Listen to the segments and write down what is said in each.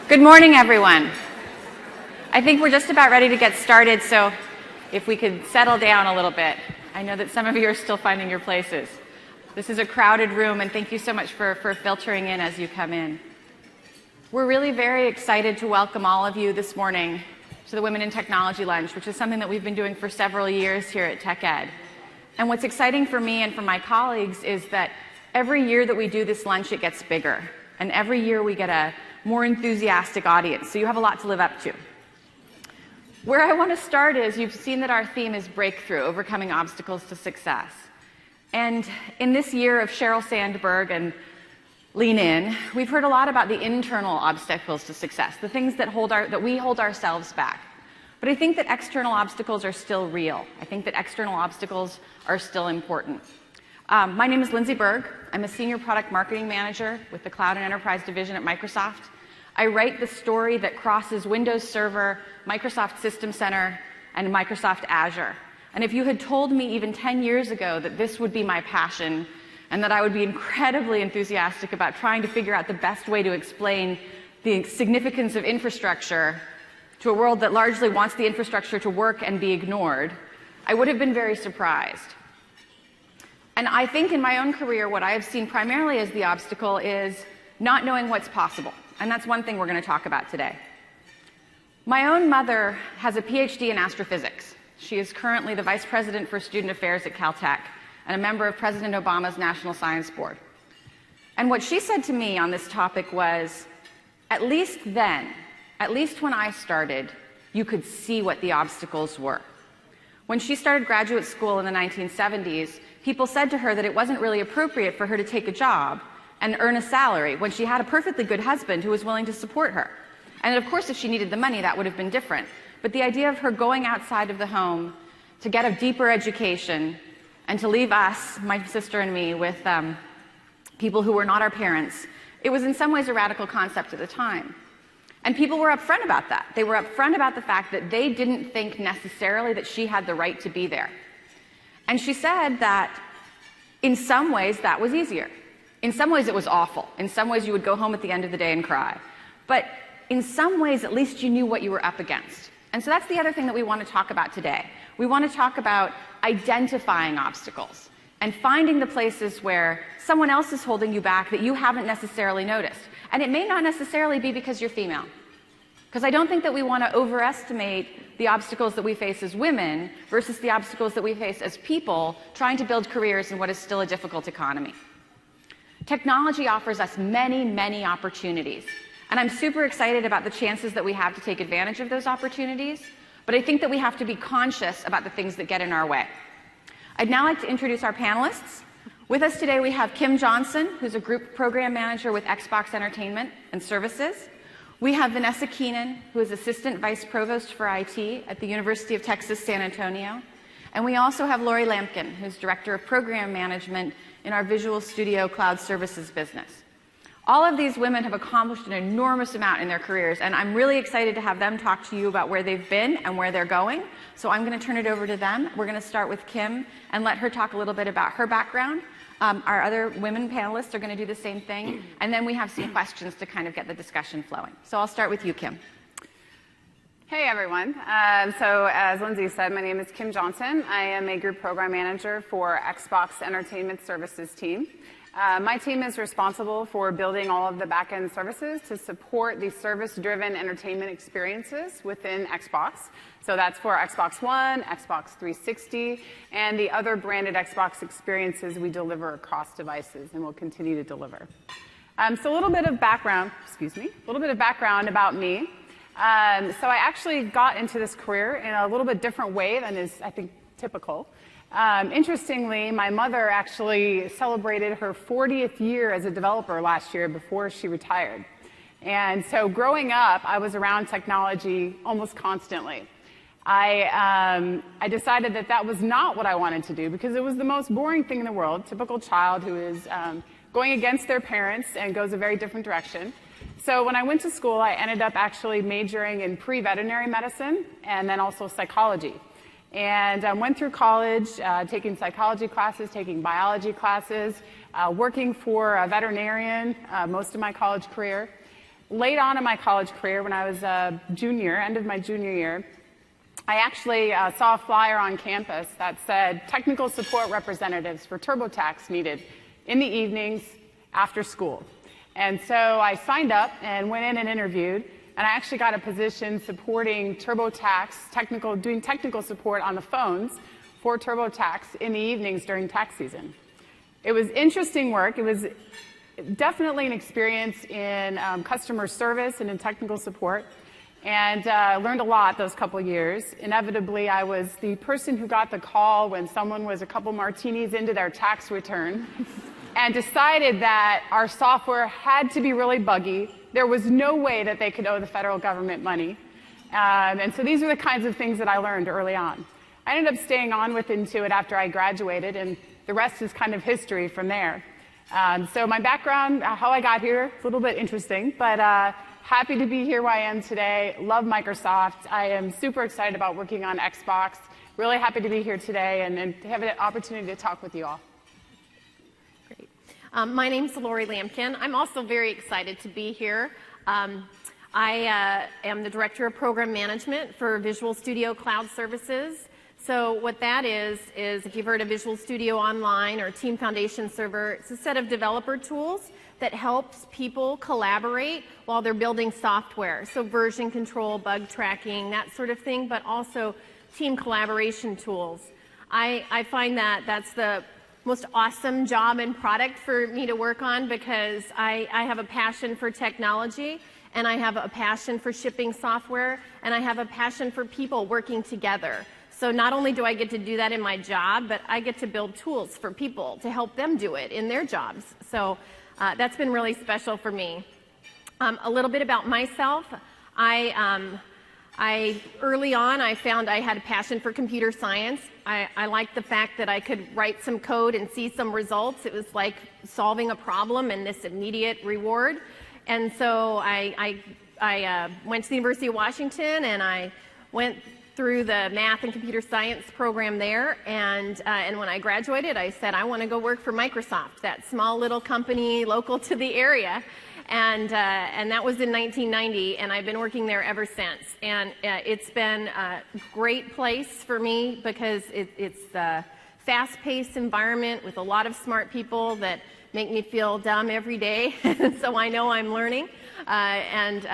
Good morning, everyone. I think we're just about ready to get started, so if we could settle down a little bit. I know that some of you are still finding your places. This is a crowded room, and thank you so much for filtering in as you come in. We're really very excited to welcome all of you this morning to the Women in Technology Lunch, which is something that we've been doing for several years here at Tech Ed. And what's exciting for me and for my colleagues is that every year that we do this lunch, it gets bigger. And every year we get a more enthusiastic audience, so you have a lot to live up to. Where I want to start is, you've seen that our theme is breakthrough, overcoming obstacles to success. And in this year of Sheryl Sandberg and Lean In, we've heard a lot about the internal obstacles to success, the things that we hold ourselves back. But I think that external obstacles are still real. I think that external obstacles are still important. My name is Lindsay Berg. I'm a Senior Product Marketing Manager with the Cloud and Enterprise Division at Microsoft. I write the story that crosses Windows Server, Microsoft System Center, and Microsoft Azure. And if you had told me even 10 years ago that this would be my passion and that I would be incredibly enthusiastic about trying to figure out the best way to explain the significance of infrastructure to a world that largely wants the infrastructure to work and be ignored, I would have been very surprised. And I think in my own career, what I have seen primarily as the obstacle is not knowing what's possible. And that's one thing we're going to talk about today. My own mother has a PhD in astrophysics. She is currently the Vice President for Student Affairs at Caltech and a member of President Obama's National Science Board. And what she said to me on this topic was, at least then, at least when I started, you could see what the obstacles were. When she started graduate school in the 1970s, people said to her that it wasn't really appropriate for her to take a job and earn a salary when she had a perfectly good husband who was willing to support her. And of course, if she needed the money, that would have been different. But the idea of her going outside of the home to get a deeper education and to leave us, my sister and me, with people who were not our parents, it was in some ways a radical concept at the time. And people were upfront about that. They were upfront about the fact that they didn't think necessarily that she had the right to be there. And she said that in some ways that was easier. In some ways it was awful. In some ways you would go home at the end of the day and cry. But in some ways at least you knew what you were up against. And so that's the other thing that we want to talk about today. We want to talk about identifying obstacles and finding the places where someone else is holding you back that you haven't necessarily noticed. And it may not necessarily be because you're female. Because I don't think that we want to overestimate the obstacles that we face as women versus the obstacles that we face as people trying to build careers in what is still a difficult economy. Technology offers us many, many opportunities. And I'm super excited about the chances that we have to take advantage of those opportunities. But I think that we have to be conscious about the things that get in our way. I'd now like to introduce our panelists. With us today we have Kim Johnson, who's a Group Program Manager with Xbox Entertainment and Services. We have Vanessa Keenan, who is Assistant Vice Provost for IT at the University of Texas, San Antonio. And we also have Lori Lampkin, who's Director of Program Management in our Visual Studio Cloud Services business. All of these women have accomplished an enormous amount in their careers, and I'm really excited to have them talk to you about where they've been and where they're going. So I'm going to turn it over to them. We're going to start with Kim and let her talk a little bit about her background. Our other women panelists are going to do the same thing, and then we have some questions to kind of get the discussion flowing. So I'll start with you, Kim. Hey, everyone. So as Lindsay said, my name is Kim Johnson. I am a Group Program Manager for Xbox Entertainment Services team. My team is responsible for building all of the back-end services to support the service-driven entertainment experiences within Xbox. So that's for Xbox One, Xbox 360, and the other branded Xbox experiences we deliver across devices and will continue to deliver. So a little bit of background, about me. So I actually got into this career in a little bit different way than is, I think, typical. Interestingly, my mother actually celebrated her 40th year as a developer last year before she retired. And so growing up, I was around technology almost constantly. I decided that that was not what I wanted to do because it was the most boring thing in the world, typical child who is going against their parents and goes a very different direction. So when I went to school, I ended up actually majoring in pre-veterinary medicine and then also psychology. And I went through college, taking psychology classes, taking biology classes, working for a veterinarian most of my college career. late on in my college career, when I was a junior, end of my junior year, I actually saw a flyer on campus that said technical support representatives for TurboTax needed in the evenings after school. And so I signed up and went in and interviewed, and I actually got a position supporting TurboTax, doing technical support on the phones for TurboTax in the evenings during tax season. It was interesting work. It was definitely an experience in customer service and in technical support, and learned a lot those couple years. Inevitably, I was the person who got the call when someone was a couple martinis into their tax return and decided that our software had to be really buggy. There was no way that they could owe the federal government money. And so these are the kinds of things that I learned early on. I ended up staying on with Intuit after I graduated, and the rest is kind of history from there. So my background, how I got here, it's a little bit interesting, but happy to be here where I am today. Love Microsoft. I am super excited about working on Xbox. Really happy to be here today and to have an opportunity to talk with you all. Great. My name's Lori Lampkin. I'm also very excited to be here. I am the Director of Program Management for Visual Studio Cloud Services. So what that is if you've heard of Visual Studio Online or Team Foundation Server, it's a set of developer tools that helps people collaborate while they're building software. So version control, bug tracking, that sort of thing, but also team collaboration tools. I find that that's the most awesome job and product for me to work on because I have a passion for technology, and I have a passion for shipping software, and I have a passion for people working together. So not only do I get to do that in my job, but I get to build tools for people to help them do it in their jobs. So that's been really special for me. A little bit about myself. Early on, I found I had a passion for computer science. I liked the fact that I could write some code and see some results. It was like solving a problem and this immediate reward. And so I went to the University of Washington, and I went through the math and computer science program there, and when I graduated, I said I want to go work for Microsoft, that small little company local to the area, and that was in 1990, and I've been working there ever since. And it's been a great place for me because it's a fast-paced environment with a lot of smart people that make me feel dumb every day, so I know I'm learning, and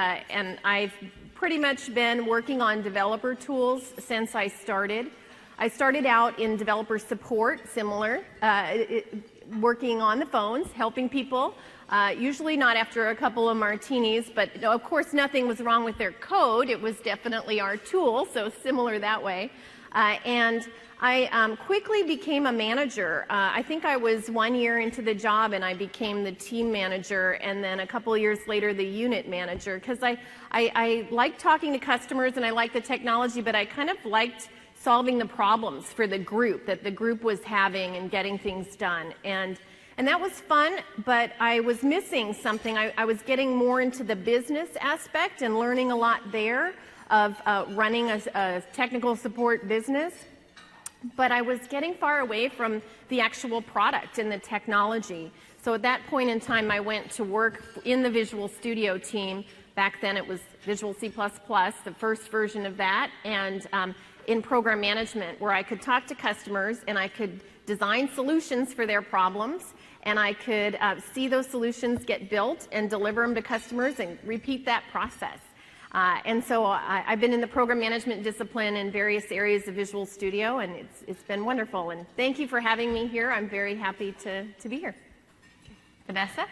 I've pretty much been working on developer tools since I started. I started out in developer support, similar, working on the phones, helping people, usually not after a couple of martinis, but of course nothing was wrong with their code. It was definitely our tool, so similar that way. And I quickly became a manager. I think I was 1 year into the job and I became the team manager, and then a couple of years later the unit manager, because I liked talking to customers and I liked the technology, but I kind of liked solving the problems for the group that the group was having and getting things done. And that was fun, but I was missing something. I was getting more into the business aspect and learning a lot there of running a technical support business. But I was getting far away from the actual product and the technology. So at that point in time, I went to work in the Visual Studio team. Back then it was Visual C++, the first version of that, and in program management, where I could talk to customers and I could design solutions for their problems, and I could see those solutions get built and deliver them to customers and repeat that process. And so I've been in the program management discipline in various areas of Visual Studio, and it's been wonderful. And thank you for having me here. I'm very happy to be here. Vanessa?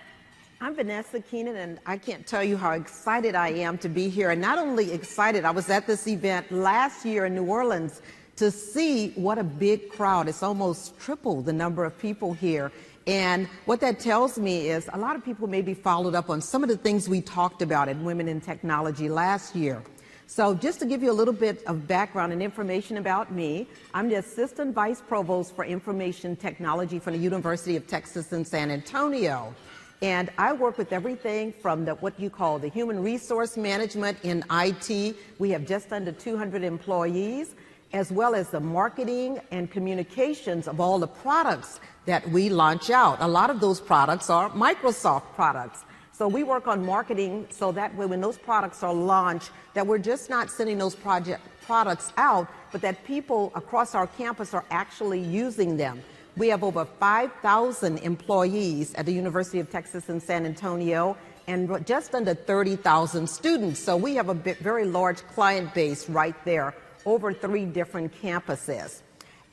I'm Vanessa Keenan, and I can't tell you how excited I am to be here. And not only excited, I was at this event last year in New Orleans to see what a big crowd. It's almost triple the number of people here. And what that tells me is a lot of people maybe followed up on some of the things we talked about at Women in Technology last year. So just to give you a little bit of background and information about me, I'm the Assistant Vice Provost for Information Technology from the University of Texas in San Antonio. And I work with everything from what you call the human resource management in IT. We have just under 200 employees, as well as the marketing and communications of all the products that we launch out. A lot of those products are Microsoft products. So we work on marketing so that way when those products are launched, that we're just not sending those products out, but that people across our campus are actually using them. We have over 5,000 employees at the University of Texas in San Antonio and just under 30,000 students. So we have a very large client base right there, over 3 different campuses.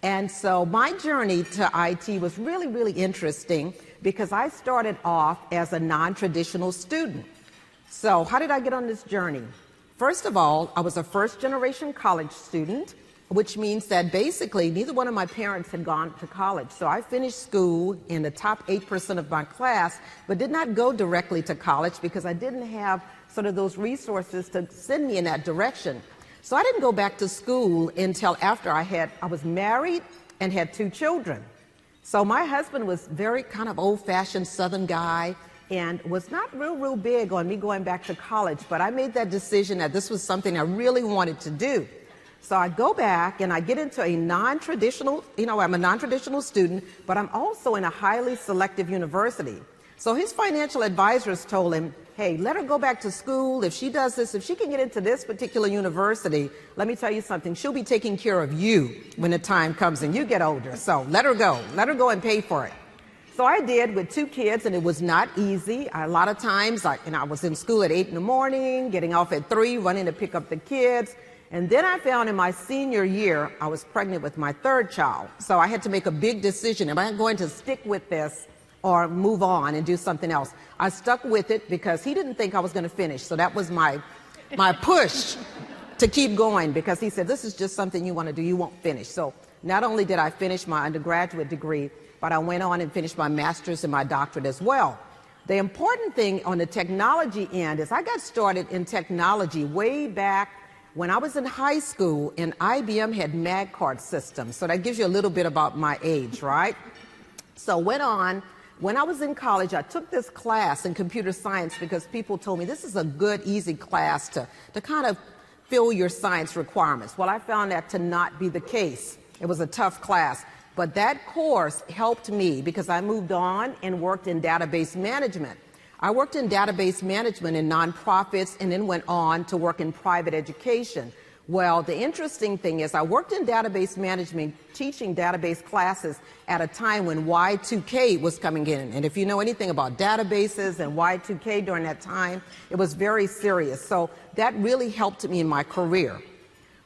And so my journey to IT was really, really interesting because I started off as a non-traditional student. So how did I get on this journey? First of all, I was a first-generation college student, which means that basically neither one of my parents had gone to college. So I finished school in the top 8% of my class, but did not go directly to college because I didn't have sort of those resources to send me in that direction. So I didn't go back to school until after I was married and had 2 children. So my husband was very kind of old-fashioned Southern guy and was not real big on me going back to college, but I made that decision that this was something I really wanted to do. So I go back and I get into a non-traditional, I'm a non-traditional student, but I'm also in a highly selective university. So his financial advisors told him, hey, let her go back to school. If she does this, if she can get into this particular university, let me tell you something, she'll be taking care of you when the time comes and you get older. So let her go and pay for it. So I did with 2 kids, and it was not easy. A lot of times, I was in school at 8 in the morning, getting off at 3, running to pick up the kids. And then I found in my senior year, I was pregnant with my 3rd child. So I had to make a big decision. Am I going to stick with this or move on and do something else? I stuck with it because he didn't think I was going to finish. So that was my push to keep going, because he said, this is just something you want to do, you won't finish. So not only did I finish my undergraduate degree, but I went on and finished my master's and my doctorate as well. The important thing on the technology end is I got started in technology way back when I was in high school, and IBM had mag card systems. So that gives you a little bit about my age, right? So went on. When I was in college, I took this class in computer science because people told me this is a good, easy class to kind of fill your science requirements. Well, I found that to not be the case. It was a tough class. But that course helped me because I moved on and worked in database management. I worked in database management in nonprofits and then went on to work in private education. Well, the interesting thing is I worked in database management, teaching database classes at a time when Y2K was coming in. And if you know anything about databases and Y2K during that time, it was very serious. So that really helped me in my career.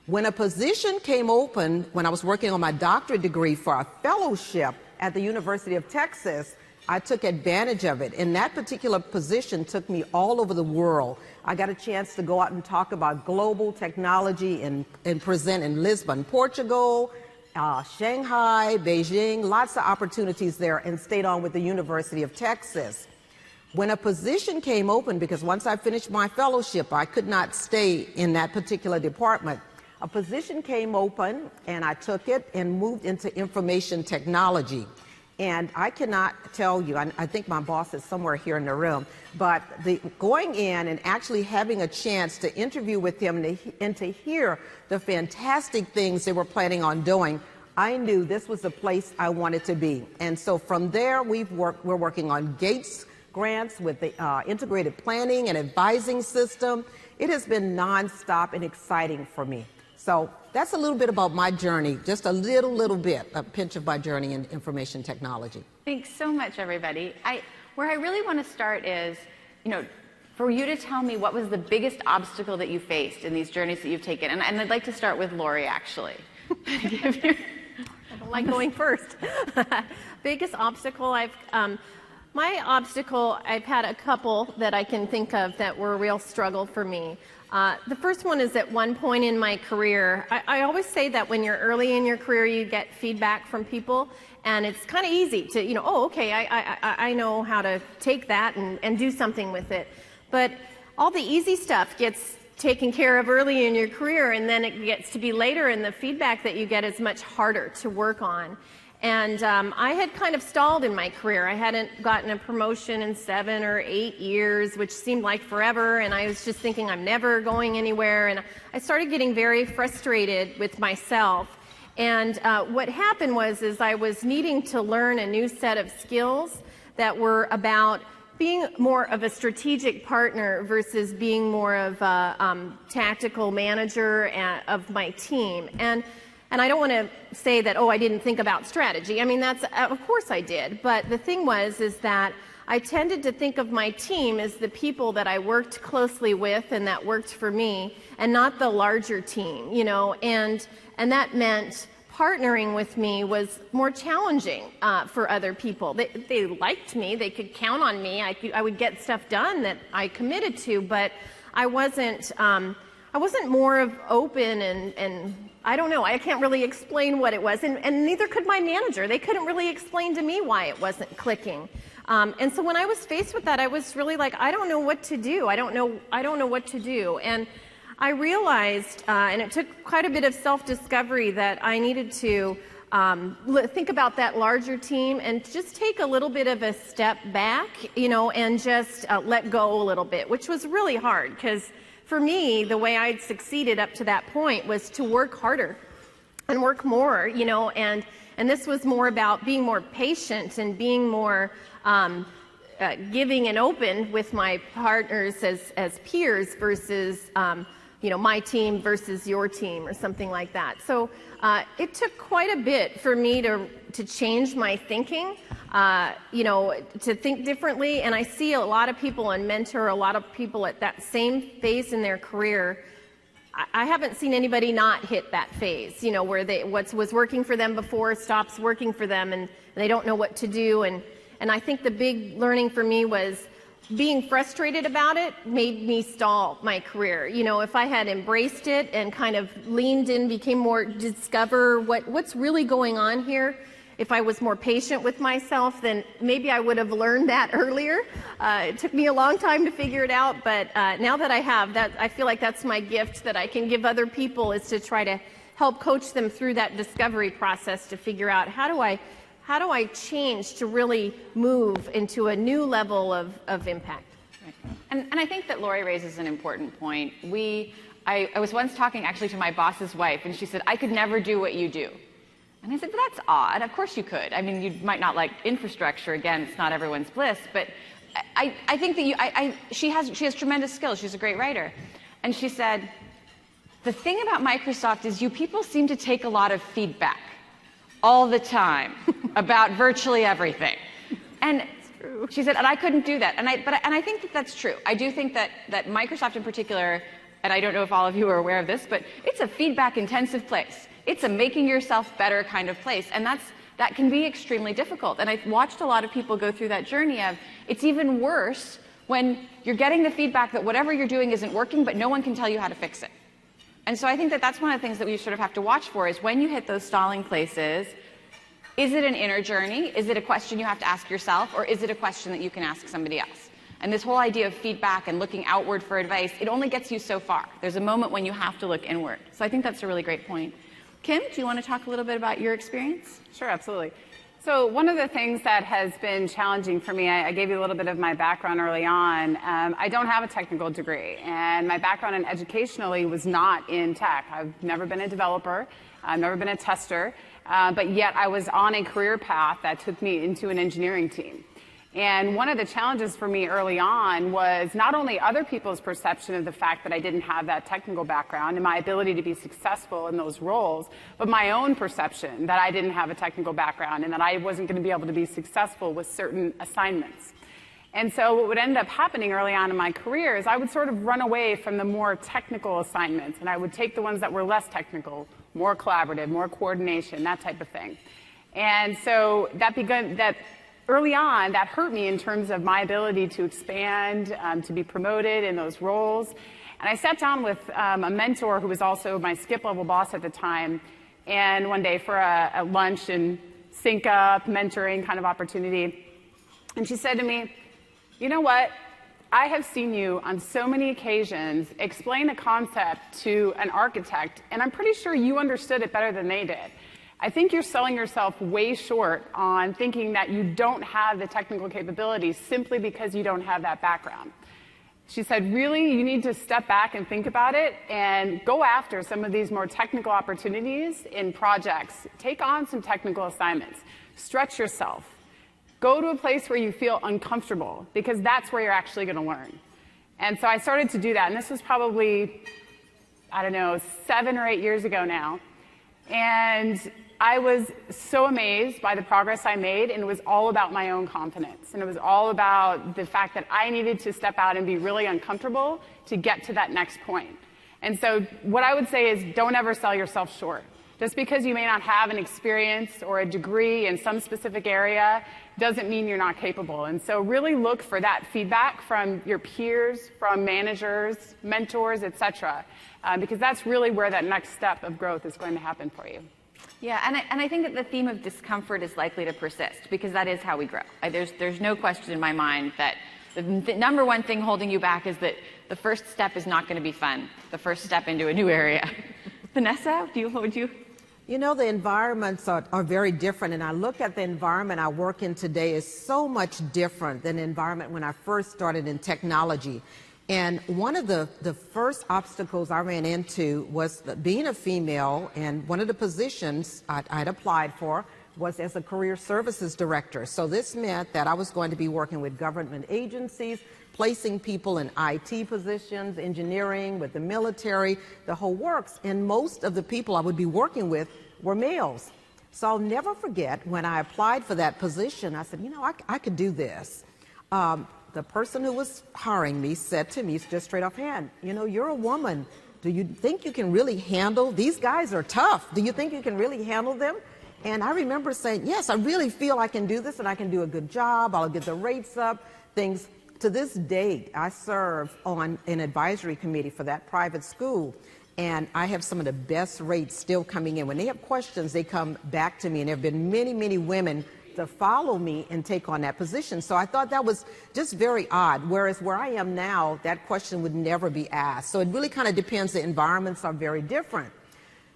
When a position came open, when I was working on my doctorate degree for a fellowship at the University of Texas, I took advantage of it. And that particular position took me all over the world. I got a chance to go out and talk about global technology and present in Lisbon, Portugal, Shanghai, Beijing, lots of opportunities there, and stayed on with the University of Texas. When a position came open, because once I finished my fellowship, I could not stay in that particular department. A position came open, and I took it and moved into information technology. And I cannot tell you, I think my boss is somewhere here in the room, but going in and actually having a chance to interview with him and to hear the fantastic things they were planning on doing, I knew this was the place I wanted to be. And so from there, we're working on Gates grants with the integrated planning and advising system. It has been nonstop and exciting for me. So that's a little bit about my journey, just a little bit, a pinch of my journey in information technology. Thanks so much, everybody. Where I really want to start is, for you to tell me what was the biggest obstacle that you faced in these journeys that you've taken. And I'd like to start with Lori, actually. I don't like going first. Biggest obstacle my obstacle, I've had a couple that I can think of that were a real struggle for me. The first one is at one point in my career, I always say that when you're early in your career, you get feedback from people, and it's kind of easy to, oh, okay, I know how to take that and do something with it. But all the easy stuff gets taken care of early in your career, and then it gets to be later, and the feedback that you get is much harder to work on. And I had kind of stalled in my career. I hadn't gotten a promotion in 7 or 8 years, which seemed like forever, and I was just thinking I'm never going anywhere. And I started getting very frustrated with myself. And what happened was I was needing to learn a new set of skills that were about being more of a strategic partner versus being more of a tactical manager of my team. And I don't want to say that, oh, I didn't think about strategy. I mean, that's, of course I did. But the thing is that I tended to think of my team as the people that I worked closely with and that worked for me, and not the larger team, you know, and that meant partnering with me was more challenging for other people. They liked me, they could count on me, I would get stuff done that I committed to, but I wasn't more of open and I don't know, I can't really explain what it was, and neither could my manager. They couldn't really explain to me why it wasn't clicking. And so when I was faced with that, I was really like, I don't know what to do. I don't know what to do. And I realized, and it took quite a bit of self-discovery, that I needed to think about that larger team and just take a little bit of a step back, you know, and just let go a little bit, which was really hard because for me, the way I'd succeeded up to that point was to work harder and work more, you know, and this was more about being more patient and being more giving and open with my partners as peers versus, you know, my team versus your team or something like that. So it took quite a bit for me to change my thinking, you know, to think differently. And I see a lot of people and mentor a lot of people at that same phase in their career. I haven't seen anybody not hit that phase, you know, where what was working for them before stops working for them and they don't know what to do. And I think the big learning for me was being frustrated about it made me stall my career. You know, if I had embraced it and kind of leaned in, became more, discover what's really going on here, if I was more patient with myself, then maybe I would have learned that earlier. It took me a long time to figure it out, but now that I have, that I feel like that's my gift that I can give other people, is to try to help coach them through that discovery process to figure out how do I change to really move into a new level of impact. Right. And I think that Lori raises an important point. I was once talking actually to my boss's wife, and she said, I could never do what you do. And I said, but that's odd. Of course you could. I mean, you might not like infrastructure. Again, it's not everyone's bliss. But I think that she has tremendous skills. She's a great writer. And she said, the thing about Microsoft is you people seem to take a lot of feedback all the time about virtually everything. And she said, and I couldn't do that. And I think that that's true. I do think that Microsoft in particular, and I don't know if all of you are aware of this, but it's a feedback-intensive place. It's a making yourself better kind of place, and that can be extremely difficult. And I've watched a lot of people go through that journey of it's even worse when you're getting the feedback that whatever you're doing isn't working, but no one can tell you how to fix it. And so I think that that's one of the things that we sort of have to watch for, is when you hit those stalling places, is it an inner journey? Is it a question you have to ask yourself, or is it a question that you can ask somebody else? And this whole idea of feedback and looking outward for advice, it only gets you so far. There's a moment when you have to look inward. So I think that's a really great point. Kim, do you want to talk a little bit about your experience? Sure, absolutely. So one of the things that has been challenging for me, I gave you a little bit of my background early on. I don't have a technical degree, and my background in educationally was not in tech. I've never been a developer. I've never been a tester, but yet I was on a career path that took me into an engineering team. And one of the challenges for me early on was not only other people's perception of the fact that I didn't have that technical background and my ability to be successful in those roles, but my own perception that I didn't have a technical background and that I wasn't going to be able to be successful with certain assignments. And so what would end up happening early on in my career is I would sort of run away from the more technical assignments, and I would take the ones that were less technical, more collaborative, more coordination, that type of thing. And so early on, that hurt me in terms of my ability to expand, to be promoted in those roles. And I sat down with a mentor who was also my skip-level boss at the time, and one day for a lunch and sync-up, mentoring kind of opportunity. And she said to me, you know what? I have seen you on so many occasions explain a concept to an architect, and I'm pretty sure you understood it better than they did. I think you're selling yourself way short on thinking that you don't have the technical capabilities simply because you don't have that background. She said, really, you need to step back and think about it and go after some of these more technical opportunities in projects. Take on some technical assignments. Stretch yourself. Go to a place where you feel uncomfortable, because that's where you're actually going to learn. And so I started to do that, and this was probably, I don't know, 7 or 8 years ago now. And I was so amazed by the progress I made, and it was all about my own confidence. And it was all about the fact that I needed to step out and be really uncomfortable to get to that next point. And so what I would say is, don't ever sell yourself short. Just because you may not have an experience or a degree in some specific area doesn't mean you're not capable. And so really look for that feedback from your peers, from managers, mentors, etc., because that's really where that next step of growth is going to happen for you. Yeah, and I think that the theme of discomfort is likely to persist, because that is how we grow. There's no question in my mind that the number one thing holding you back is that the first step is not going to be fun, the first step into a new area. Vanessa, what would you? You know, the environments are very different, and I look at the environment I work in today is so much different than the environment when I first started in technology. And one of the first obstacles I ran into was being a female, and one of the positions I'd applied for was as a career services director. So this meant that I was going to be working with government agencies, placing people in IT positions, engineering, with the military, the whole works. And most of the people I would be working with were males. So I'll never forget when I applied for that position, I said, you know, I could do this. The person who was hiring me said to me just straight offhand, you know, you're a woman. Do you think you can really handle, these guys are tough. Do you think you can really handle them? And I remember saying, yes, I really feel I can do this, and I can do a good job. I'll get the rates up, things. To this date, I serve on an advisory committee for that private school, and I have some of the best rates still coming in. When they have questions, they come back to me, and there have been many, many women to follow me and take on that position. So I thought that was just very odd, whereas where I am now, that question would never be asked. So it really kind of depends. The environments are very different.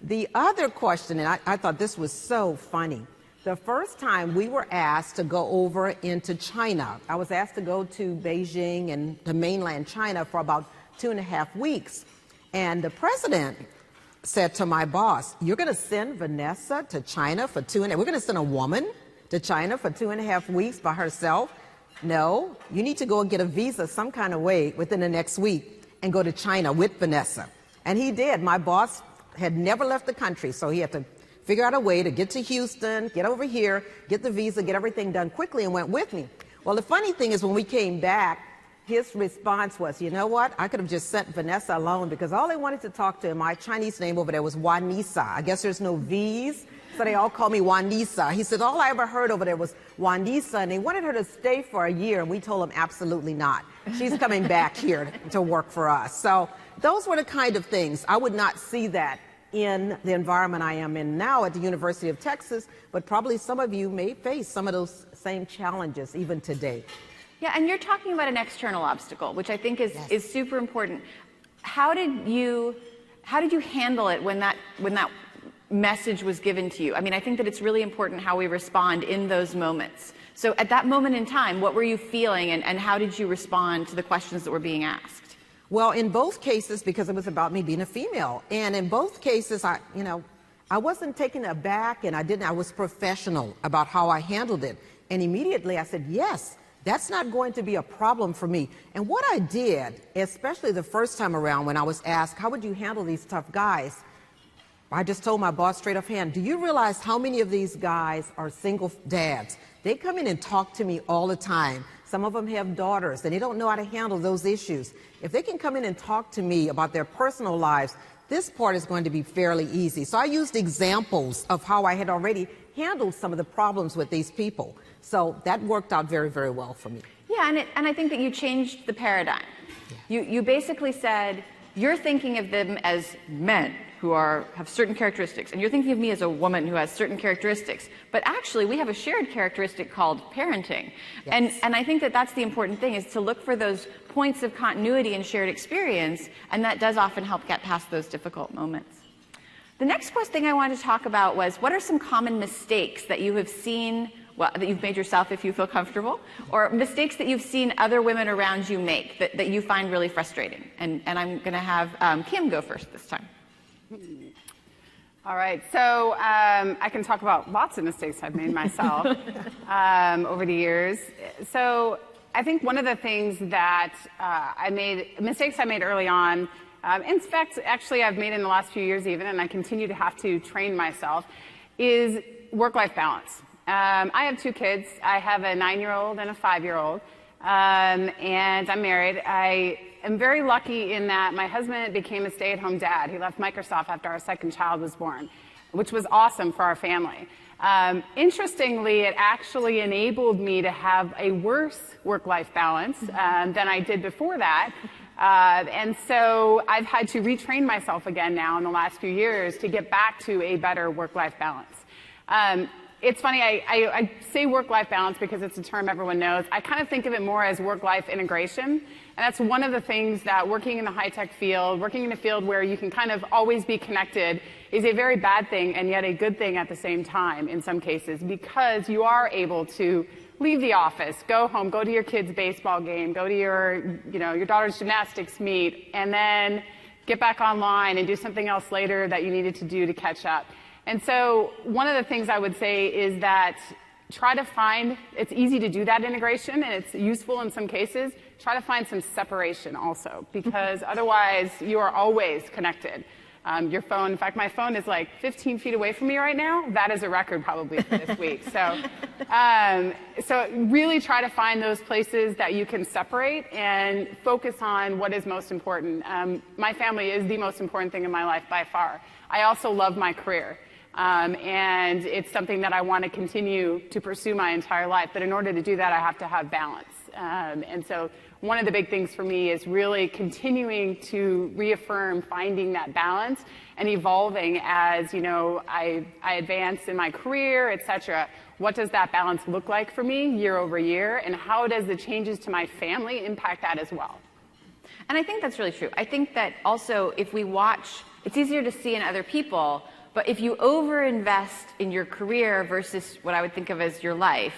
The other question, and I thought this was so funny, the first time we were asked to go over into China, I was asked to go to Beijing and the mainland China for about 2.5 weeks. And the president said to my boss, you're going to send Vanessa to China for we're going to send a woman to China for 2.5 weeks by herself? No, you need to go and get a visa some kind of way within the next week and go to China with Vanessa. And he did. My boss had never left the country, so he had to figure out a way to get to Houston, get over here, get the visa, get everything done quickly, and went with me. Well, the funny thing is when we came back, his response was, you know what, I could have just sent Vanessa alone, because all they wanted to talk to, my Chinese name over there was Wanisa. I guess there's no V's, so they all call me Wanisa. He said, all I ever heard over there was Wanisa, and they wanted her to stay for a year, and we told him absolutely not. She's coming back here to work for us. So those were the kind of things. I would not see that in the environment I am in now at the University of Texas, but probably some of you may face some of those same challenges even today. Yeah, and you're talking about an external obstacle, which I think is super important. How did you handle it when that message was given to you? I mean, I think that it's really important how we respond in those moments. So at that moment in time, what were you feeling, and how did you respond to the questions that were being asked? Well, in both cases, because it was about me being a female, and in both cases, I wasn't taken aback, and I was professional about how I handled it. And immediately I said, yes, that's not going to be a problem for me. And what I did, especially the first time around when I was asked, how would you handle these tough guys? I just told my boss straight offhand, do you realize how many of these guys are single dads? They come in and talk to me all the time. Some of them have daughters, and they don't know how to handle those issues. If they can come in and talk to me about their personal lives, this part is going to be fairly easy. So I used examples of how I had already handled some of the problems with these people. So that worked out very, very well for me. Yeah, and I think that you changed the paradigm. Yeah. You basically said, you're thinking of them as men who have certain characteristics, and you're thinking of me as a woman who has certain characteristics. But actually, we have a shared characteristic called parenting. Yes. And I think that that's the important thing, is to look for those points of continuity and shared experience, and that does often help get past those difficult moments. The next thing I wanted to talk about was, what are some common mistakes that you have seen, that you've made yourself if you feel comfortable, or mistakes that you've seen other women around you make that you find really frustrating? And I'm going to have Kim go first this time. All right, so I can talk about lots of mistakes I've made myself over the years. So I think one of the things that mistakes I made early on, in fact, actually I've made in the last few years even, and I continue to have to train myself, is work-life balance. I have 2 kids. I have a 9-year-old and a 5-year-old, and I'm married. I am very lucky in that my husband became a stay-at-home dad. He left Microsoft after our 2nd child was born, which was awesome for our family. Interestingly, it actually enabled me to have a worse work-life balance than I did before that. And so I've had to retrain myself again now in the last few years to get back to a better work-life balance. It's funny, I say work-life balance because it's a term everyone knows. I kind of think of it more as work-life integration. And that's one of the things that working in the high-tech field, working in a field where you can kind of always be connected, is a very bad thing and yet a good thing at the same time in some cases, because you are able to leave the office, go home, go to your kid's baseball game, go to your daughter's gymnastics meet, and then get back online and do something else later that you needed to do to catch up. And so one of the things I would say is that try to find, it's easy to do that integration and it's useful in some cases, try to find some separation also, because otherwise you are always connected. Your phone, in fact, my phone is like 15 feet away from me right now. That is a record probably for this week. So really try to find those places that you can separate and focus on what is most important. My family is the most important thing in my life by far. I also love my career. And it's something that I want to continue to pursue my entire life. But in order to do that, I have to have balance. And so one of the big things for me is really continuing to reaffirm finding that balance and evolving as, I advance in my career, et cetera. What does that balance look like for me year over year? And how does the changes to my family impact that as well? And I think that's really true. I think that also if we watch, it's easier to see in other people, but if you overinvest in your career versus what I would think of as your life,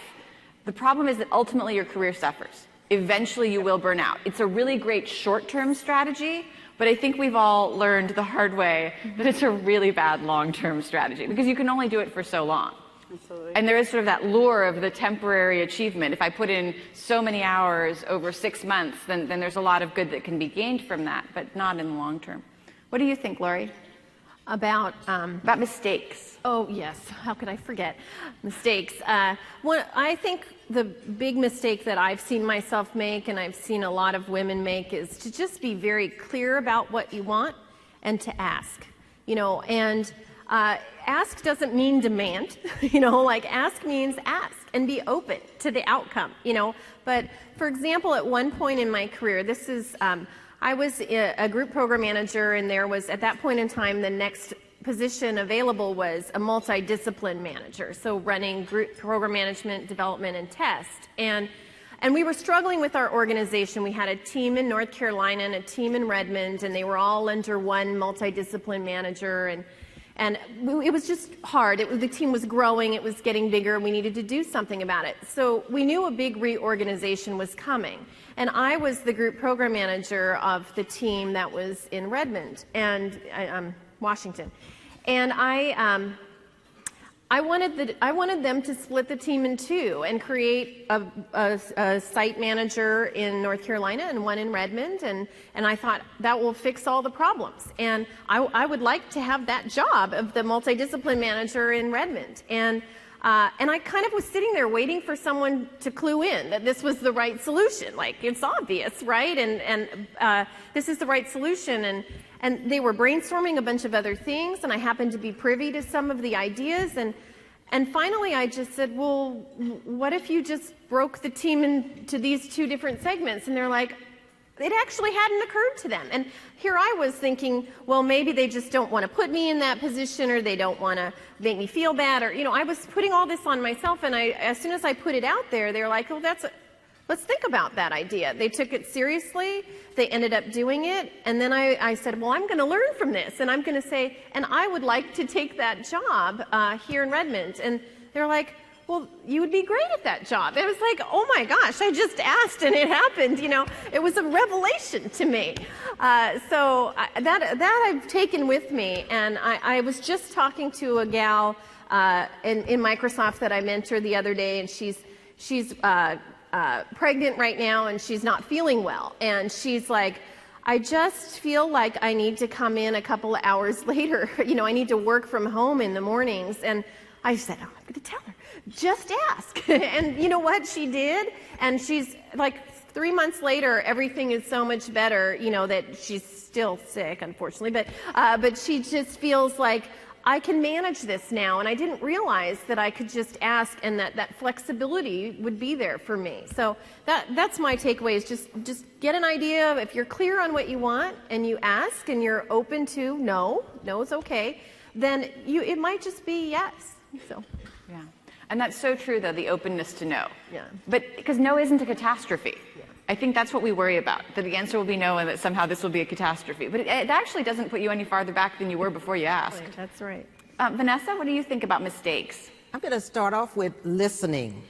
the problem is that ultimately your career suffers. Eventually you will burn out. It's a really great short-term strategy, but I think we've all learned the hard way that it's a really bad long-term strategy because you can only do it for so long. Absolutely. And there is sort of that lure of the temporary achievement. If I put in so many hours over 6 months, then there's a lot of good that can be gained from that, but not in the long term. What do you think, Lori? About mistakes. Oh, yes. How could I forget? Mistakes. I think the big mistake that I've seen myself make and I've seen a lot of women make is to just be very clear about what you want and to ask. And ask doesn't mean demand. Ask means ask and be open to the outcome. But for example, at one point in my career, this is I was a group program manager, and there was, at that point in time, the next position available was a multidiscipline manager, so running group program management, development, and test. And we were struggling with our organization. We had a team in North Carolina and a team in Redmond, and they were all under one multidiscipline manager, and it was just hard. The team was growing, it was getting bigger, and we needed to do something about it. So we knew a big reorganization was coming. And I was the group program manager of the team that was in Redmond and Washington. And I wanted them to split the team in two and create a site manager in North Carolina and one in Redmond, and I thought that will fix all the problems. And I would like to have that job of the multidiscipline manager in Redmond. And I kind of was sitting there waiting for someone to clue in that this was the right solution. Like, it's obvious, right? And this is the right solution. And they were brainstorming a bunch of other things, and I happened to be privy to some of the ideas. And finally, I just said, well, what if you just broke the team into these two different segments? And they're like, it actually hadn't occurred to them. And here I was thinking, well, maybe they just don't want to put me in that position, or they don't want to make me feel bad, or, I was putting all this on myself. And as soon as I put it out there, they were like, oh, let's think about that idea. They took it seriously. They ended up doing it. And then I said, well, I'm going to learn from this. And I'm going to say, and I would like to take that job here in Redmond. And they're like, well, you would be great at that job. And I was like, oh my gosh, I just asked and it happened. It was a revelation to me. That I've taken with me. And I was just talking to a gal in Microsoft that I mentored the other day, and she's pregnant right now, and she's not feeling well. And she's like, I just feel like I need to come in a couple of hours later. I need to work from home in the mornings. And I said, oh, I'm going to tell her, just ask. And you know what? She did. And she's like 3 months later, everything is so much better, that she's still sick, unfortunately. But she just feels like, I can manage this now, and I didn't realize that I could just ask, and that flexibility would be there for me. So that's my takeaway, is just get an idea of, if you're clear on what you want and you ask and you're open to no is okay, then it might just be yes. So yeah, and that's so true, though, the openness to no. Yeah. But because no isn't a catastrophe. Yeah. I think that's what we worry about, that the answer will be no and that somehow this will be a catastrophe. But it actually doesn't put you any farther back than you were before you asked. That's right. Vanessa, what do you think about mistakes? I'm going to start off with listening.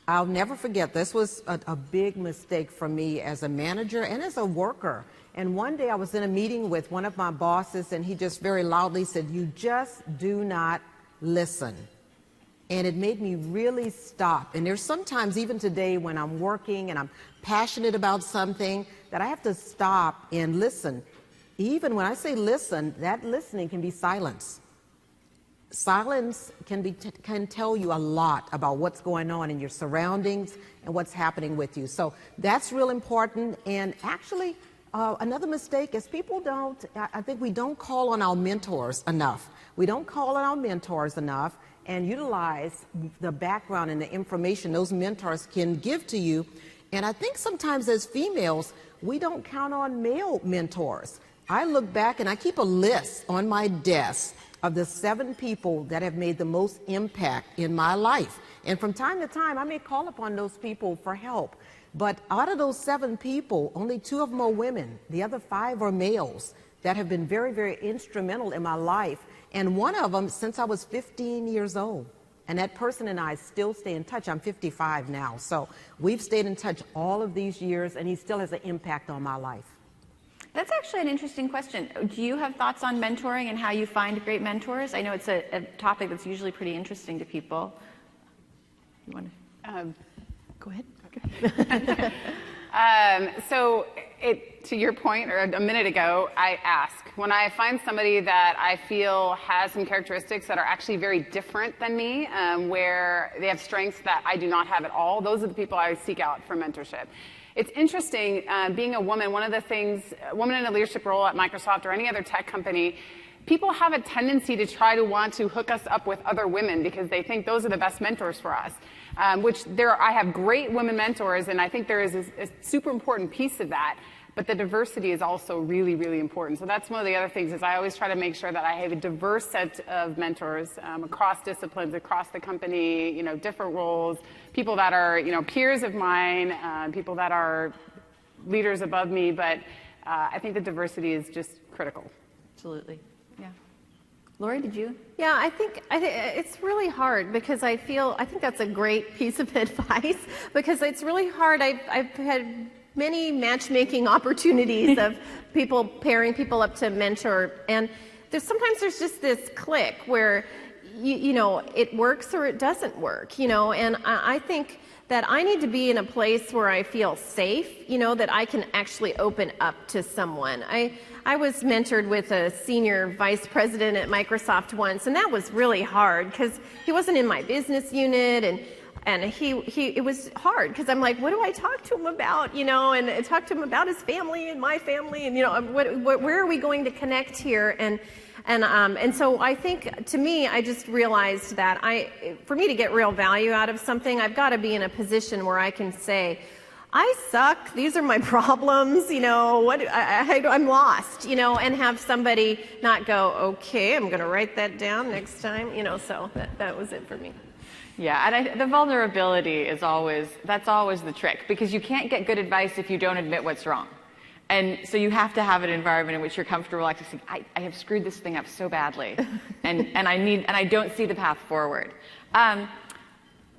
I'll never forget, this was a big mistake for me as a manager and as a worker. And one day I was in a meeting with one of my bosses, and he just very loudly said, you just do not listen. And it made me really stop. And there's sometimes, even today, when I'm working and I'm passionate about something, that I have to stop and listen. Even when I say listen, that listening can be silence. Silence can tell you a lot about what's going on in your surroundings and what's happening with you. So that's real important. And actually, another mistake is I think we don't call on our mentors enough. We don't call on our mentors enough and utilize the background and the information those mentors can give to you. And I think sometimes as females, we don't count on male mentors. I look back and I keep a list on my desk of the 7 people that have made the most impact in my life. And from time to time, I may call upon those people for help. But out of those 7 people, only 2 of them are women. The other 5 are males that have been very, very instrumental in my life. And one of them since I was 15 years old. And that person and I still stay in touch. I'm 55 now. So we've stayed in touch all of these years, and he still has an impact on my life. That's actually an interesting question. Do you have thoughts on mentoring and how you find great mentors? I know it's a topic that's usually pretty interesting to people. You want to? Go ahead. Okay. To your point, or a minute ago, I ask. When I find somebody that I feel has some characteristics that are actually very different than me, where they have strengths that I do not have at all, those are the people I seek out for mentorship. It's interesting, being a woman, one of the things, a woman in a leadership role at Microsoft or any other tech company, people have a tendency to try to want to hook us up with other women because they think those are the best mentors for us. I have great women mentors, and I think there is a super important piece of that. But the diversity is also really, really important. So that's one of the other things, is I always try to make sure that I have a diverse set of mentors across disciplines, across the company, different roles, people that are, peers of mine, people that are leaders above me. But I think the diversity is just critical. Absolutely. Yeah. Lori, did you? Yeah, I think it's really hard, because I think that's a great piece of advice, because it's really hard. I've had many matchmaking opportunities of people pairing people up to mentor, and sometimes there's just this click where it works or it doesn't work, and I think that I need to be in a place where I feel safe, that I can actually open up to someone. I was mentored with a senior vice president at Microsoft once, and that was really hard because he wasn't in my business unit, and it was hard because I'm like, what do I talk to him about, and talk to him about his family and my family, and where are we going to connect here, and so I think, to me, I just realized that for me to get real value out of something, I've got to be in a position where I can say, I suck, these are my problems, I'm lost, and have somebody not go, okay, I'm going to write that down next time, so that was it for me. Yeah, and the vulnerability is always the trick, because you can't get good advice if you don't admit what's wrong. And so you have to have an environment in which you're comfortable actually saying, I have screwed this thing up so badly, and I don't see the path forward.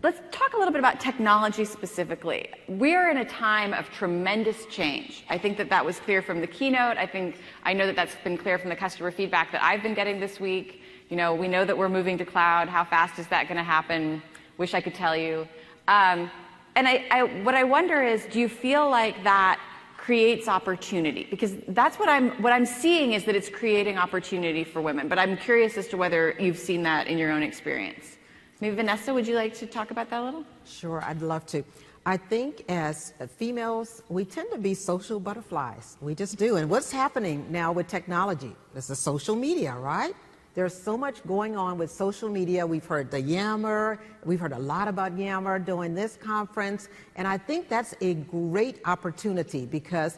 let's talk a little bit about technology specifically. We're in a time of tremendous change. I think that that was clear from the keynote. I know that that's been clear from the customer feedback that I've been getting this week. You know, we know that we're moving to cloud. How fast is that going to happen? Wish I could tell you. And what I wonder is, do you feel like that creates opportunity? Because that's what I'm seeing, is that it's creating opportunity for women. But I'm curious as to whether you've seen that in your own experience. Maybe Vanessa, would you like to talk about that a little? Sure, I'd love to. I think as females, we tend to be social butterflies. We just do. And what's happening now with technology? It's the social media, right? There's so much going on with social media. We've heard the Yammer. We've heard a lot about Yammer during this conference. And I think that's a great opportunity because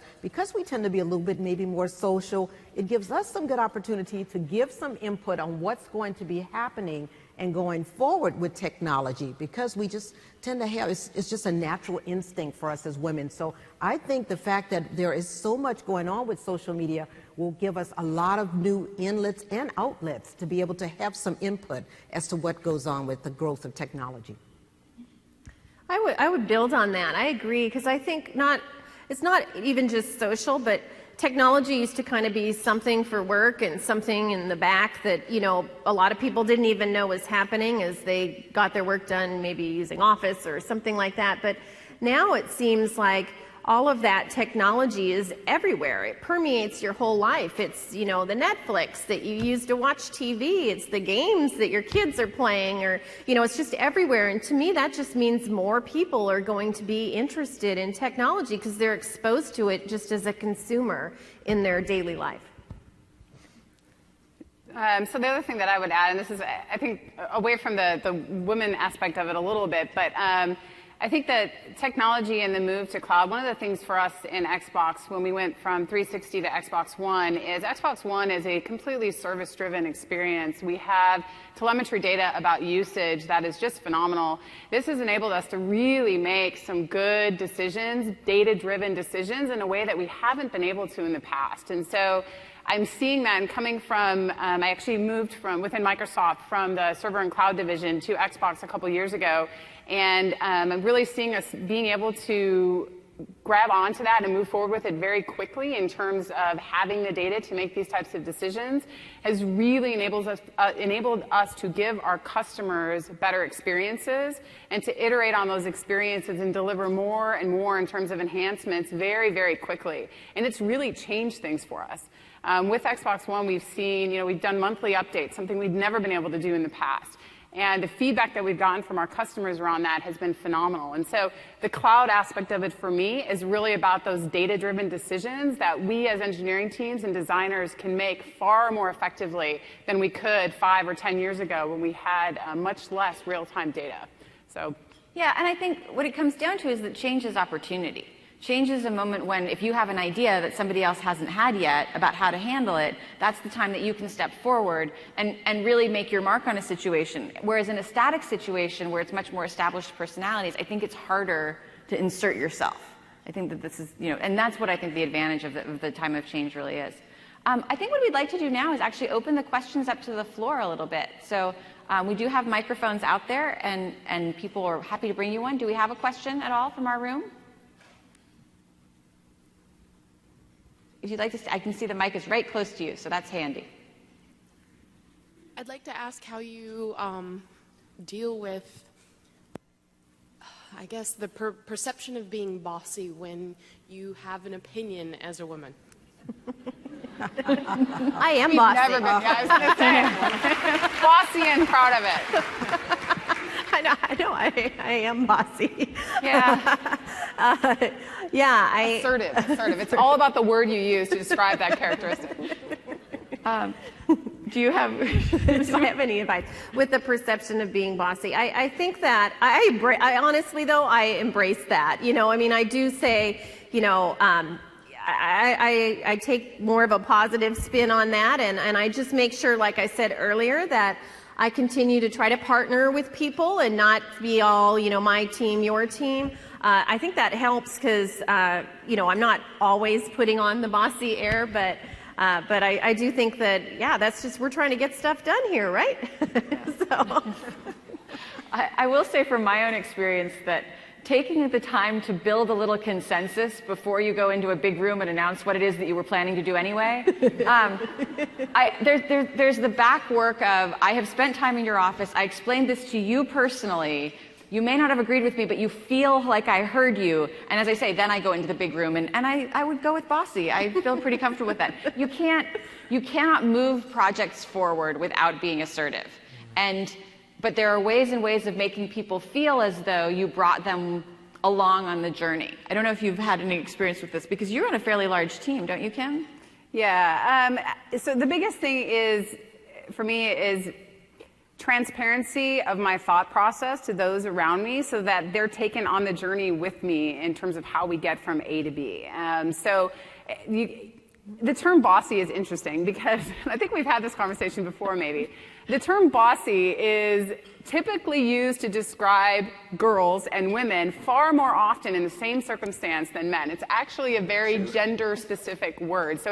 we tend to be a little bit maybe more social. It gives us some good opportunity to give some input on what's going to be happening and going forward with technology, because we just tend to have, it's just a natural instinct for us as women. So I think the fact that there is so much going on with social media will give us a lot of new inlets and outlets to be able to have some input as to what goes on with the growth of technology. I would build on that. I agree, because I think it's not even just social, but technology used to kind of be something for work and something in the back that, you know, a lot of people didn't even know was happening as they got their work done, maybe using Office or something like that. But now it seems like all of that technology is everywhere. It permeates your whole life. It's, you know, the Netflix that you use to watch TV. It's the games that your kids are playing, or, you know, it's just everywhere. And to me, that just means more people are going to be interested in technology because they're exposed to it just as a consumer in their daily life. So the other thing that I would add, and this is, I think, away from the women aspect of it a little bit, but I think that technology and the move to cloud, one of the things for us in Xbox when we went from 360 to Xbox One is a completely service-driven experience. We have telemetry data about usage that is just phenomenal. This has enabled us to really make some good decisions, data-driven decisions, in a way that we haven't been able to in the past. And so I'm seeing that, and coming from, I actually moved from within Microsoft from the server and cloud division to Xbox a couple years ago. And I'm really seeing us being able to grab onto that and move forward with it very quickly in terms of having the data to make these types of decisions has really enabled us to give our customers better experiences and to iterate on those experiences and deliver more and more in terms of enhancements very, very quickly. And it's really changed things for us. With Xbox One, we've seen, you know, we've done monthly updates, something we'd never been able to do in the past. And the feedback that we've gotten from our customers around that has been phenomenal. And so the cloud aspect of it for me is really about those data-driven decisions that we as engineering teams and designers can make far more effectively than we could 5 or 10 years ago when we had much less real-time data. So, yeah, and I think what it comes down to is that change is opportunity. Change is a moment when, if you have an idea that somebody else hasn't had yet about how to handle it, that's the time that you can step forward and really make your mark on a situation. Whereas in a static situation where it's much more established personalities, I think it's harder to insert yourself. I think that this is, you know, and that's what I think the advantage of the time of change really is. I think what we'd like to do now is actually open the questions up to the floor a little bit. So we do have microphones out there, and people are happy to bring you one. Do we have a question at all from our room? If you'd like to, I can see the mic is right close to you, so that's handy. I'd like to ask how you deal with, I guess, the perception of being bossy when you have an opinion as a woman. I am bossy. Never been, yeah, I was going to say, bossy and proud of it. I know, I am bossy. Yeah. Assertive. It's all about the word you use to describe that characteristic. Do you have any advice with the perception of being bossy? I think that I honestly though I embrace that. You know, I mean, I do say, you know, I take more of a positive spin on that, and I just make sure, like I said earlier, that I continue to try to partner with people and not be all, you know, my team, your team. I think that helps because, you know, I'm not always putting on the bossy air, but I do think that, yeah, that's just, we're trying to get stuff done here, right? So. I will say from my own experience that taking the time to build a little consensus before you go into a big room and announce what it is that you were planning to do anyway. There's the back work of, I have spent time in your office, I explained this to you personally, you may not have agreed with me, but you feel like I heard you. And as I say, then I go into the big room, and I would go with bossy. I feel pretty comfortable with that. You cannot move projects forward without being assertive. But there are ways and ways of making people feel as though you brought them along on the journey. I don't know if you've had any experience with this, because you're on a fairly large team, don't you, Kim? Yeah. So the biggest thing is, for me, is transparency of my thought process to those around me so that they're taken on the journey with me in terms of how we get from A to B. The term bossy is interesting because I think we've had this conversation before maybe. The term bossy is typically used to describe girls and women far more often in the same circumstance than men. It's actually a very gender-specific word. So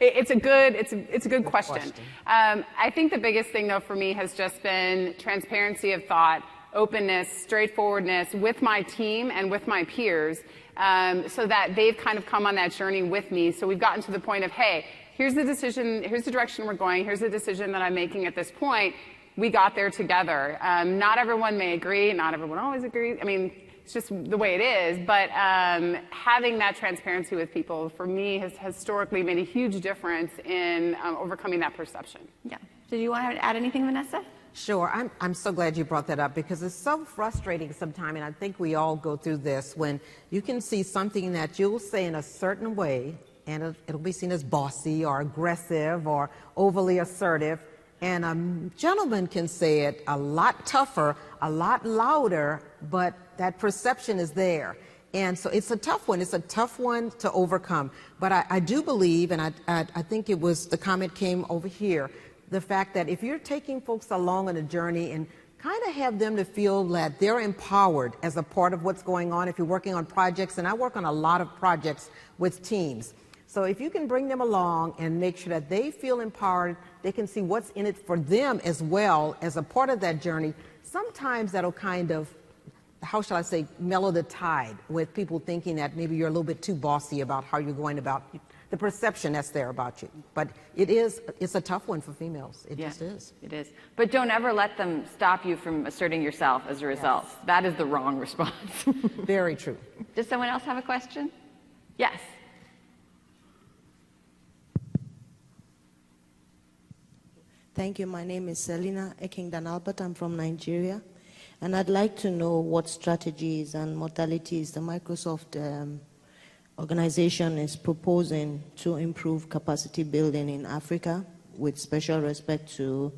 it's a good question. I think the biggest thing though for me has just been transparency of thought, openness, straightforwardness with my team and with my peers, so that they've kind of come on that journey with me. So we've gotten to the point of, hey, here's the decision, here's the direction we're going, here's the decision that I'm making at this point. We got there together. Not everyone may agree, not everyone always agrees. I mean, it's just the way it is, but having that transparency with people, for me, has historically made a huge difference in overcoming that perception. Yeah. Did you want to add anything, Vanessa? Sure. I'm so glad you brought that up, because it's so frustrating sometimes, and I think we all go through this, when you can see something that you'll say in a certain way, and it'll be seen as bossy or aggressive or overly assertive, and a gentleman can say it a lot tougher, a lot louder, but that perception is there. And so it's a tough one. It's a tough one to overcome. But I do believe, and I think it was, the comment came over here, the fact that if you're taking folks along on a journey and kind of have them to feel that they're empowered as a part of what's going on, if you're working on projects, and I work on a lot of projects with teams. So if you can bring them along and make sure that they feel empowered, they can see what's in it for them as well as a part of that journey, sometimes that'll kind of, how shall I say, mellow the tide with people thinking that maybe you're a little bit too bossy about how you're going about the perception that's there about you. But it's a tough one for females. It just is. It is. But don't ever let them stop you from asserting yourself as a result. Yes. That is the wrong response. Very true. Does someone else have a question? Yes. Thank you. My name is Selina Ekingdan Albert. I'm from Nigeria. And I'd like to know what strategies and modalities the Microsoft organization is proposing to improve capacity building in Africa, with special respect to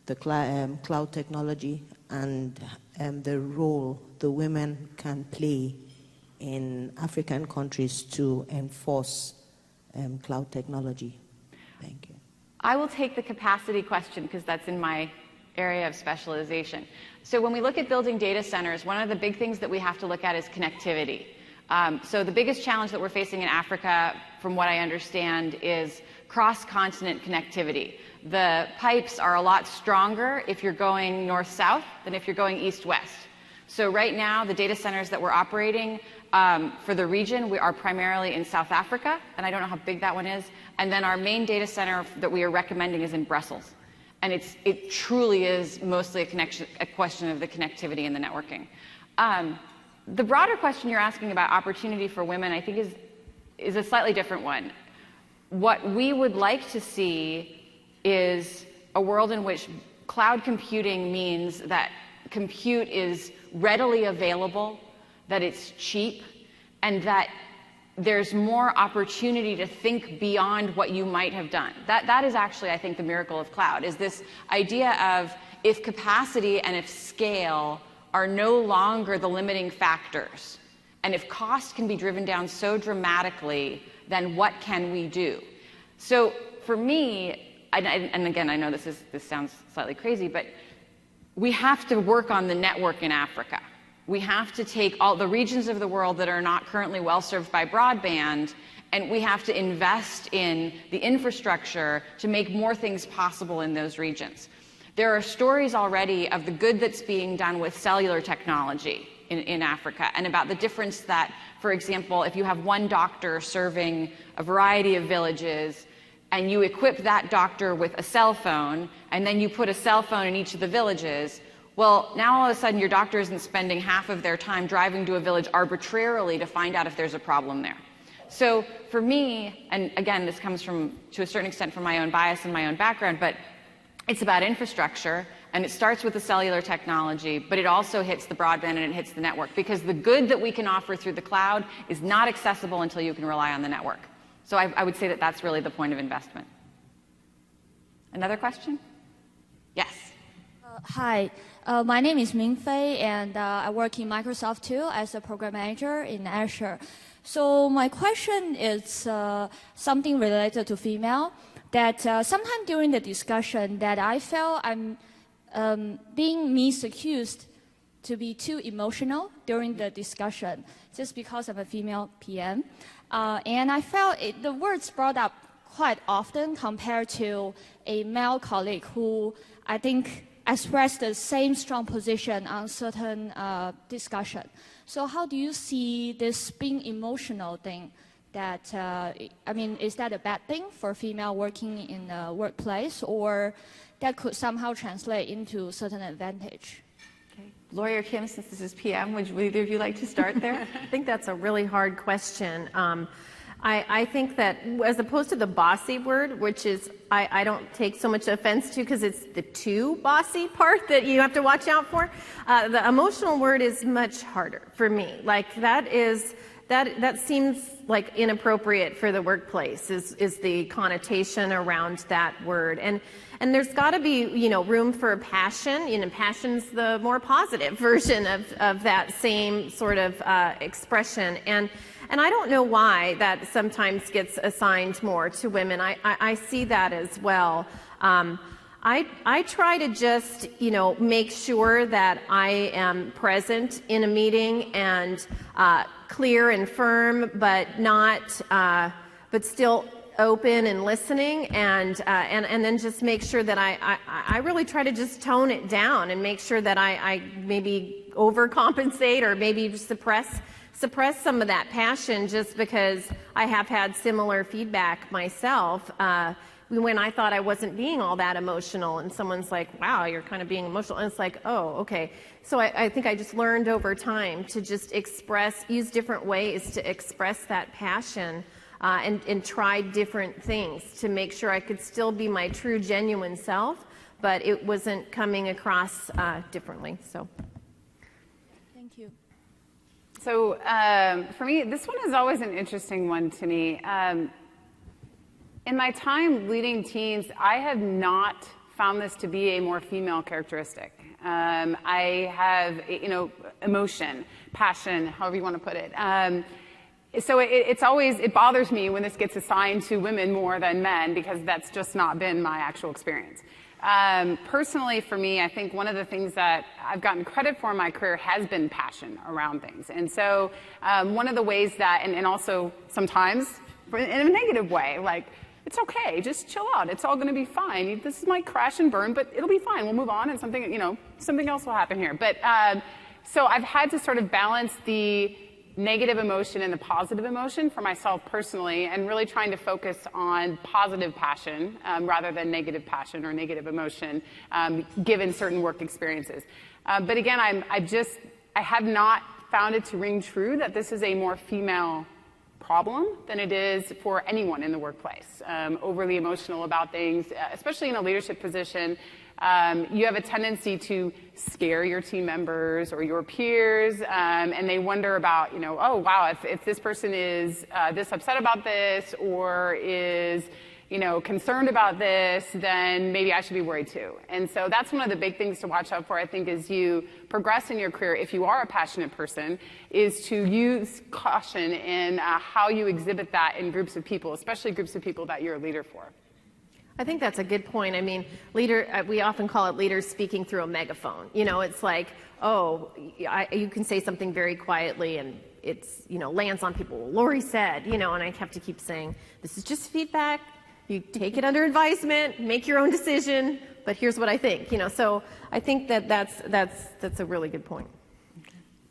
the cloud technology and the role the women can play in African countries to enforce cloud technology. Thank you. I will take the capacity question because that's in my area of specialization. So when we look at building data centers, one of the big things that we have to look at is connectivity. So the biggest challenge that we're facing in Africa, from what I understand, is cross-continent connectivity. The pipes are a lot stronger if you're going north-south than if you're going east-west. So right now, the data centers that we're operating for the region, we are primarily in South Africa, and I don't know how big that one is. And then our main data center that we are recommending is in Brussels. And it truly is mostly a question of the connectivity and the networking. The broader question you're asking about opportunity for women, I think, is a slightly different one. What we would like to see is a world in which cloud computing means that compute is readily available, that it's cheap, and that there's more opportunity to think beyond what you might have done. That is actually, I think, the miracle of cloud, is this idea of if capacity and if scale are no longer the limiting factors, and if cost can be driven down so dramatically, then what can we do? So for me, and again, I know this sounds slightly crazy, but we have to work on the network in Africa. We have to take all the regions of the world that are not currently well served by broadband, and we have to invest in the infrastructure to make more things possible in those regions. There are stories already of the good that's being done with cellular technology in Africa, and about the difference that, for example, if you have one doctor serving a variety of villages, and you equip that doctor with a cell phone, and then you put a cell phone in each of the villages, well, now all of a sudden your doctor isn't spending half of their time driving to a village arbitrarily to find out if there's a problem there. So for me, and again, this comes from, to a certain extent, from my own bias and my own background, but it's about infrastructure, and it starts with the cellular technology, but it also hits the broadband and it hits the network, because the good that we can offer through the cloud is not accessible until you can rely on the network. So I would say that that's really the point of investment. Another question? Yes. Hi, my name is Ming Fei, and I work in Microsoft too as a program manager in Azure. So my question is something related to female, that sometime during the discussion that I felt I'm being misaccused to be too emotional during the discussion, just because I'm a female PM. And I felt the words brought up quite often compared to a male colleague who I think expressed the same strong position on certain discussion. So how do you see this being emotional thing? That, I mean, is that a bad thing for female working in the workplace, or that could somehow translate into certain advantage? Okay. Lawyer Kim, since this is PM, would either of you like to start there? I think that's a really hard question. I think that as opposed to the bossy word, which is I don't take so much offense to because it's the too bossy part that you have to watch out for, the emotional word is much harder for me. Like that seems like inappropriate for the workplace, is the connotation around that word. And there's got to be, room for passion. Passion's the more positive version of that same sort of expression. And I don't know why that sometimes gets assigned more to women. I see that as well. I try to just, make sure that I am present in a meeting and clear and firm, but but still open and listening, and then just make sure that I really try to just tone it down and make sure that I maybe overcompensate or maybe suppress some of that passion, just because I have had similar feedback myself. When I thought I wasn't being all that emotional, and someone's like, wow, you're kind of being emotional. And it's like, oh, okay. So I think I just learned over time to just use different ways to express that passion, and try different things to make sure I could still be my true, genuine self, but it wasn't coming across differently. So, thank you. So for me, this one is always an interesting one to me. In my time leading teams, I have not found this to be a more female characteristic. I have, emotion, passion, however you want to put it. So it bothers me when this gets assigned to women more than men, because that's just not been my actual experience. Personally, for me, I think one of the things that I've gotten credit for in my career has been passion around things. And so one of the ways that, and also sometimes in a negative way, like, it's okay, just chill out. It's all going to be fine. This might crash and burn, but it'll be fine. We'll move on, and something else will happen here. But so I've had to sort of balance the negative emotion and the positive emotion for myself personally, and really trying to focus on positive passion rather than negative passion or negative emotion, given certain work experiences. But again, I have not found it to ring true that this is a more female problem than it is for anyone in the workplace. Overly emotional about things, especially in a leadership position. You have a tendency to scare your team members or your peers, and they wonder about, oh, wow, if this person is this upset about this, or is, concerned about this, then maybe I should be worried too. And so that's one of the big things to watch out for, I think, as you progress in your career, if you are a passionate person, is to use caution in how you exhibit that in groups of people, especially groups of people that you're a leader for. I think that's a good point. I mean, we often call it leaders speaking through a megaphone. It's like, oh, you can say something very quietly and it's, lands on people. Lori said, and I have to keep saying, this is just feedback. You take it under advisement, make your own decision, but here's what I think. So I think that's a really good point.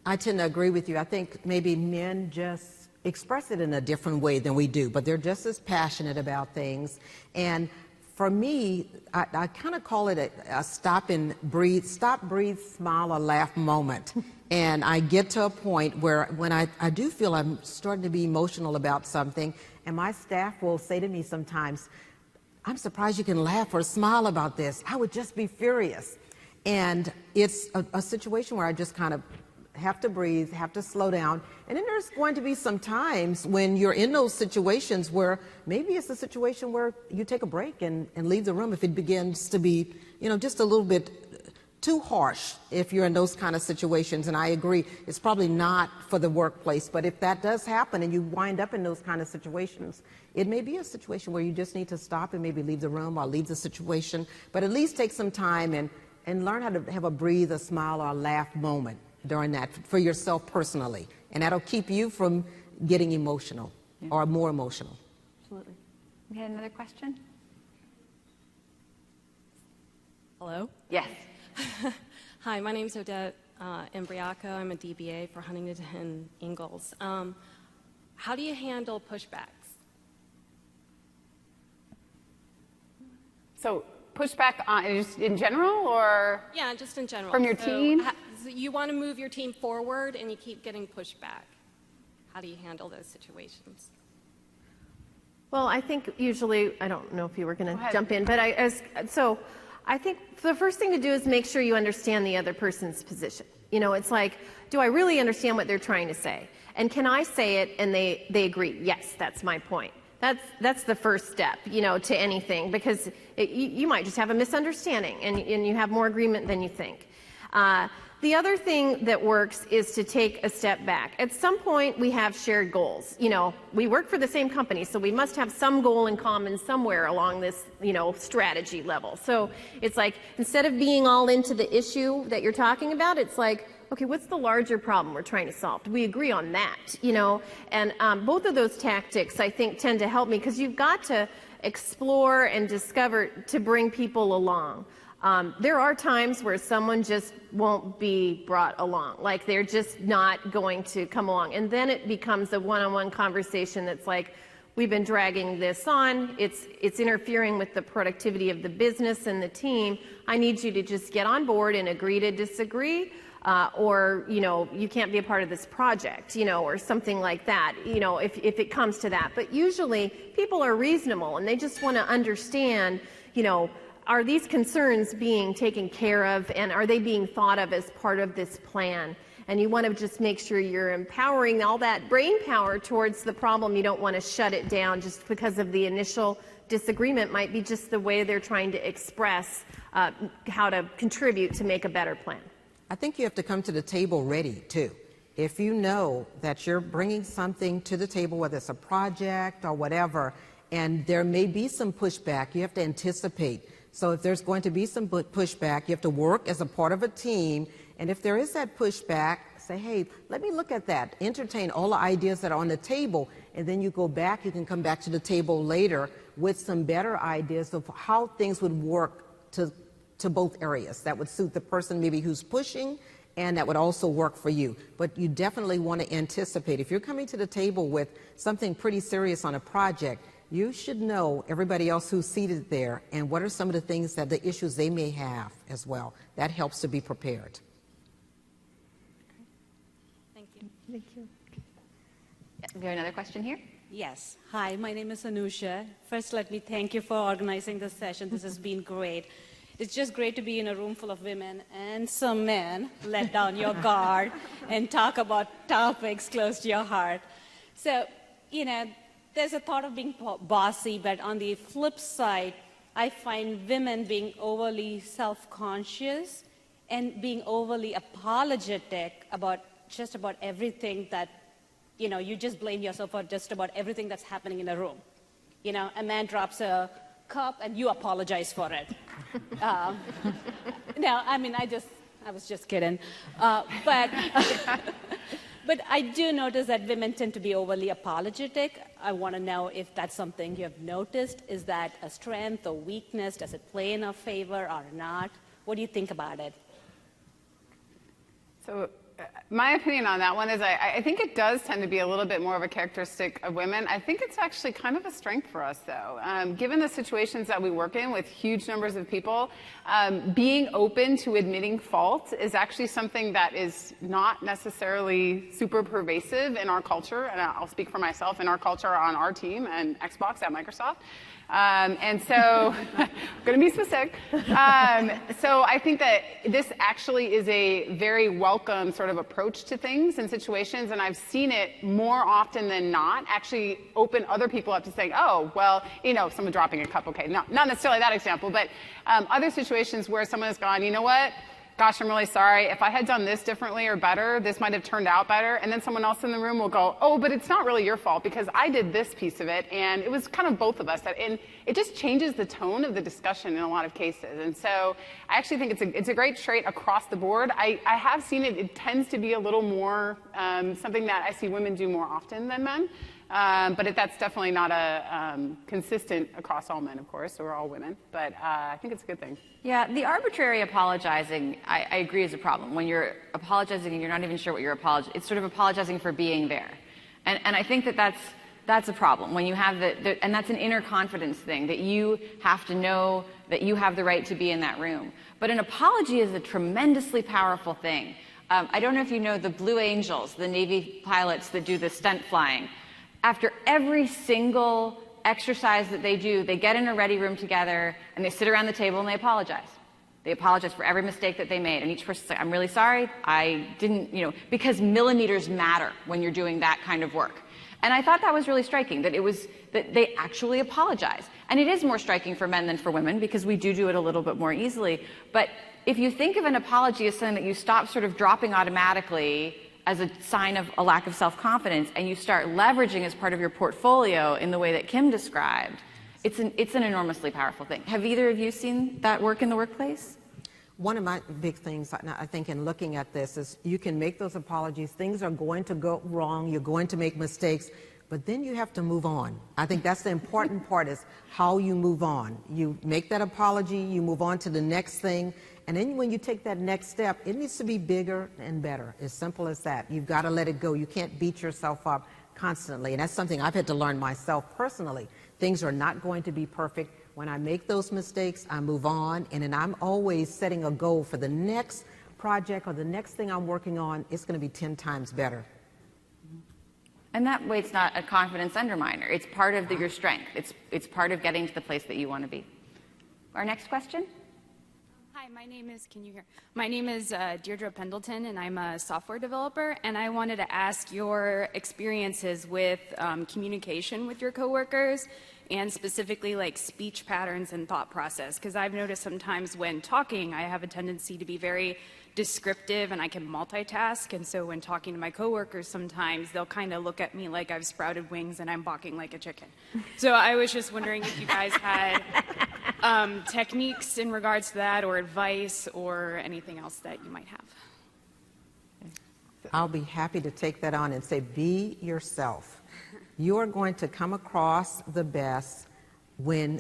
I tend to agree with you. I think maybe men just express it in a different way than we do, but they're just as passionate about things. And for me, I kind of call it a stop, breathe, smile, or laugh moment. And I get to a point where when I do feel I'm starting to be emotional about something, and my staff will say to me sometimes, I'm surprised you can laugh or smile about this. I would just be furious. And it's a situation where I just kind of have to breathe, have to slow down. And then there's going to be some times when you're in those situations where maybe it's a situation where you take a break and leave the room if it begins to be, just a little bit too harsh if you're in those kind of situations. And I agree, it's probably not for the workplace, but if that does happen and you wind up in those kind of situations, it may be a situation where you just need to stop and maybe leave the room or leave the situation, but at least take some time and learn how to have a breathe, a smile, or a laugh moment during that for yourself personally. And that'll keep you from getting emotional or more emotional. Absolutely. We had another question? Hello? Yes. Hi, my name is Odette Imbriaco. I'm a DBA for Huntington Ingalls. How do you handle pushbacks? So pushback on just in general, or Yeah, just in general. from your team? So you want to move your team forward and you keep getting pushback. How do you handle those situations? Well, I think usually, I don't know if you were going to jump in, but I think the first thing to do is make sure you understand the other person's position. It's like, do I really understand what they're trying to say? And can I say it and they agree? Yes, that's my point. That's the first step, to anything, because you might just have a misunderstanding and you have more agreement than you think. The other thing that works is to take a step back. At some point, we have shared goals. We work for the same company, so we must have some goal in common somewhere along this, strategy level. So it's like, instead of being all into the issue that you're talking about, it's like, okay, what's the larger problem we're trying to solve? Do we agree on that? And both of those tactics, I think, tend to help me, because you've got to explore and discover to bring people along. There are times where someone just won't be brought along, like they're just not going to come along. And then it becomes a one-on-one conversation that's like, we've been dragging this on, it's interfering with the productivity of the business and the team. I need you to just get on board and agree to disagree, or you can't be a part of this project, or something like that, if it comes to that. But usually people are reasonable and they just want to understand, are these concerns being taken care of, and are they being thought of as part of this plan? And you want to just make sure you're empowering all that brain power towards the problem. You don't want to shut it down just because of the initial disagreement. Might be just the way they're trying to express how to contribute to make a better plan. I think you have to come to the table ready, too. If you know that you're bringing something to the table, whether it's a project or whatever, and there may be some pushback, you have to anticipate. So if there's going to be some pushback, you have to work as a part of a team. And if there is that pushback, say, hey, let me look at that. Entertain all the ideas that are on the table. And then you go back, you can come back to the table later with some better ideas of how things would work to both areas. That would suit the person maybe who's pushing, and that would also work for you. But you definitely want to anticipate. If you're coming to the table with something pretty serious on a project, you should know everybody else who's seated there and what are some of the things that the issues they may have as well. That helps to be prepared. Thank you. Thank you. We have another question here. Yes. Hi, my name is Anusha. First, let me thank you for organizing this session. This has been great. It's just great to be in a room full of women and some men. Let down your guard and talk about topics close to your heart. So, there's a thought of being bossy, but on the flip side, I find women being overly self-conscious and being overly apologetic about just about everything that, you just blame yourself for just about everything that's happening in a room. A man drops a cup and you apologize for it. No, I mean, I was just kidding. But I do notice that women tend to be overly apologetic. I want to know if that's something you have noticed. Is that a strength or weakness? Does it play in our favor or not? What do you think about it? So my opinion on that one is I think it does tend to be a little bit more of a characteristic of women. I think it's actually kind of a strength for us, though. Given the situations that we work in with huge numbers of people, being open to admitting fault is actually something that is not necessarily super pervasive in our culture, and I'll speak for myself, in our culture on our team and Xbox at Microsoft. And so, I'm going to be specific. So I think that this actually is a very welcome sort of approach to things and situations, and I've seen it more often than not actually open other people up to saying, oh, well, you know, someone dropping a cup, okay, not necessarily that example, but other situations where someone has gone, you know what? Gosh, I'm really sorry. If I had done this differently or better, this might have turned out better. And then someone else in the room will go, oh, but it's not really your fault because I did this piece of it. And it was kind of both of us. And it just changes the tone of the discussion in a lot of cases. And so I actually think it's a great trait across the board. I have seen it. It tends to be a little more something that I see women do more often than men. But that's definitely not consistent across all men, of course. So we're all women. But I think it's a good thing. Yeah, the arbitrary apologizing, I agree, is a problem. When you're apologizing and you're not even sure what you're apologizing, it's sort of apologizing for being there. And I think that's a problem. When you have and that's an inner confidence thing, that you have to know that you have the right to be in that room. But an apology is a tremendously powerful thing. I don't know if you know the Blue Angels, the Navy pilots that do the stunt flying. After every single exercise that they do, they get in a ready room together and they sit around the table and they apologize. They apologize for every mistake that they made. And each person says, I'm really sorry, I didn't, because millimeters matter when you're doing that kind of work. And I thought that was really striking, that they actually apologize. And it is more striking for men than for women because we do it a little bit more easily. But if you think of an apology as something that you stop sort of dropping automatically as a sign of a lack of self-confidence, and you start leveraging as part of your portfolio in the way that Kim described, it's an enormously powerful thing. Have either of you seen that work in the workplace? One of my big things, I think, in looking at this is you can make those apologies. Things are going to go wrong. You're going to make mistakes. But then you have to move on. I think that's the important part, is how you move on. You make that apology, you move on to the next thing, and then when you take that next step, it needs to be bigger and better. As simple as that. You've got to let it go. You can't beat yourself up constantly, and that's something I've had to learn myself personally. Things are not going to be perfect. When I make those mistakes, I move on, and then I'm always setting a goal for the next project or the next thing I'm working on. It's going to be 10 times better. And that way it's not a confidence underminer. It's part of your strength. It's part of getting to the place that you want to be. Our next question? Hi, my name is, can you hear? My name is Deirdre Pendleton, and I'm a software developer, and I wanted to ask your experiences with communication with your coworkers, and specifically like speech patterns and thought process, because I've noticed sometimes when talking, I have a tendency to be very descriptive and I can multitask, and so when talking to my coworkers sometimes they'll kind of look at me like I've sprouted wings and I'm barking like a chicken. So I was just wondering if you guys had techniques in regards to that, or advice, or anything else that you might have. I'll be happy to take that on and say, be yourself. You are going to come across the best when,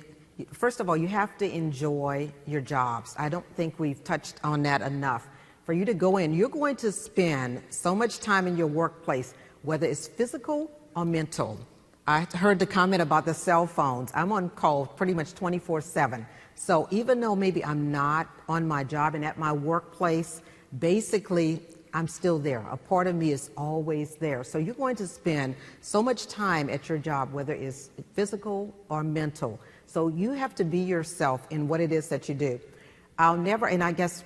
first of all, you have to enjoy your jobs. I don't think we've touched on that enough. For you to go in, you're going to spend so much time in your workplace, whether it's physical or mental. I heard the comment about the cell phones. I'm on call pretty much 24/7. So even though maybe I'm not on my job and at my workplace, basically I'm still there. A part of me is always there. So you're going to spend so much time at your job, whether it's physical or mental. So you have to be yourself in what it is that you do. I'll never, and I guess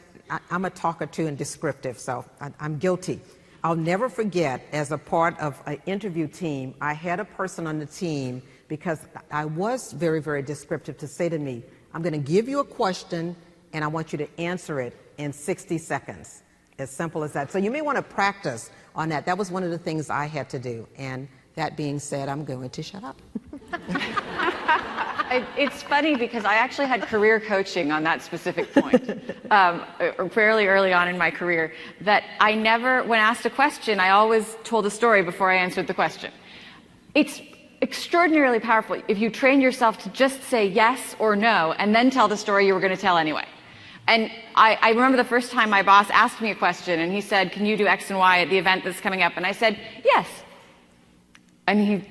I'm a talker too and descriptive, so I'm guilty. I'll never forget, as a part of an interview team, I had a person on the team, because I was very, very descriptive, to say to me, I'm going to give you a question and I want you to answer it in 60 seconds. As simple as that. So you may want to practice on that. That was one of the things I had to do. And that being said, I'm going to shut up. It's funny because I actually had career coaching on that specific point fairly early on in my career, that I never, when asked a question, I always told a story before I answered the question. extraordinarily powerful if you train yourself to just say yes or no and then tell the story you were going to tell anyway. And I remember the first time my boss asked me a question and he said, can you do X and Y at the event that's coming up? And I said, yes. And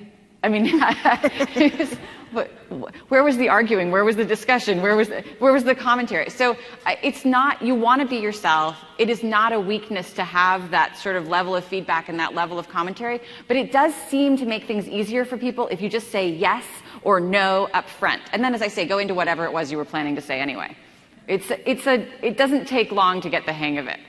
where was the arguing? Where was the discussion? Where was the commentary? So it's not, you want to be yourself. It is not a weakness to have that sort of level of feedback and that level of commentary, but it does seem to make things easier for people if you just say yes or no up front. And then, as I say, go into whatever it was you were planning to say anyway. It doesn't take long to get the hang of it.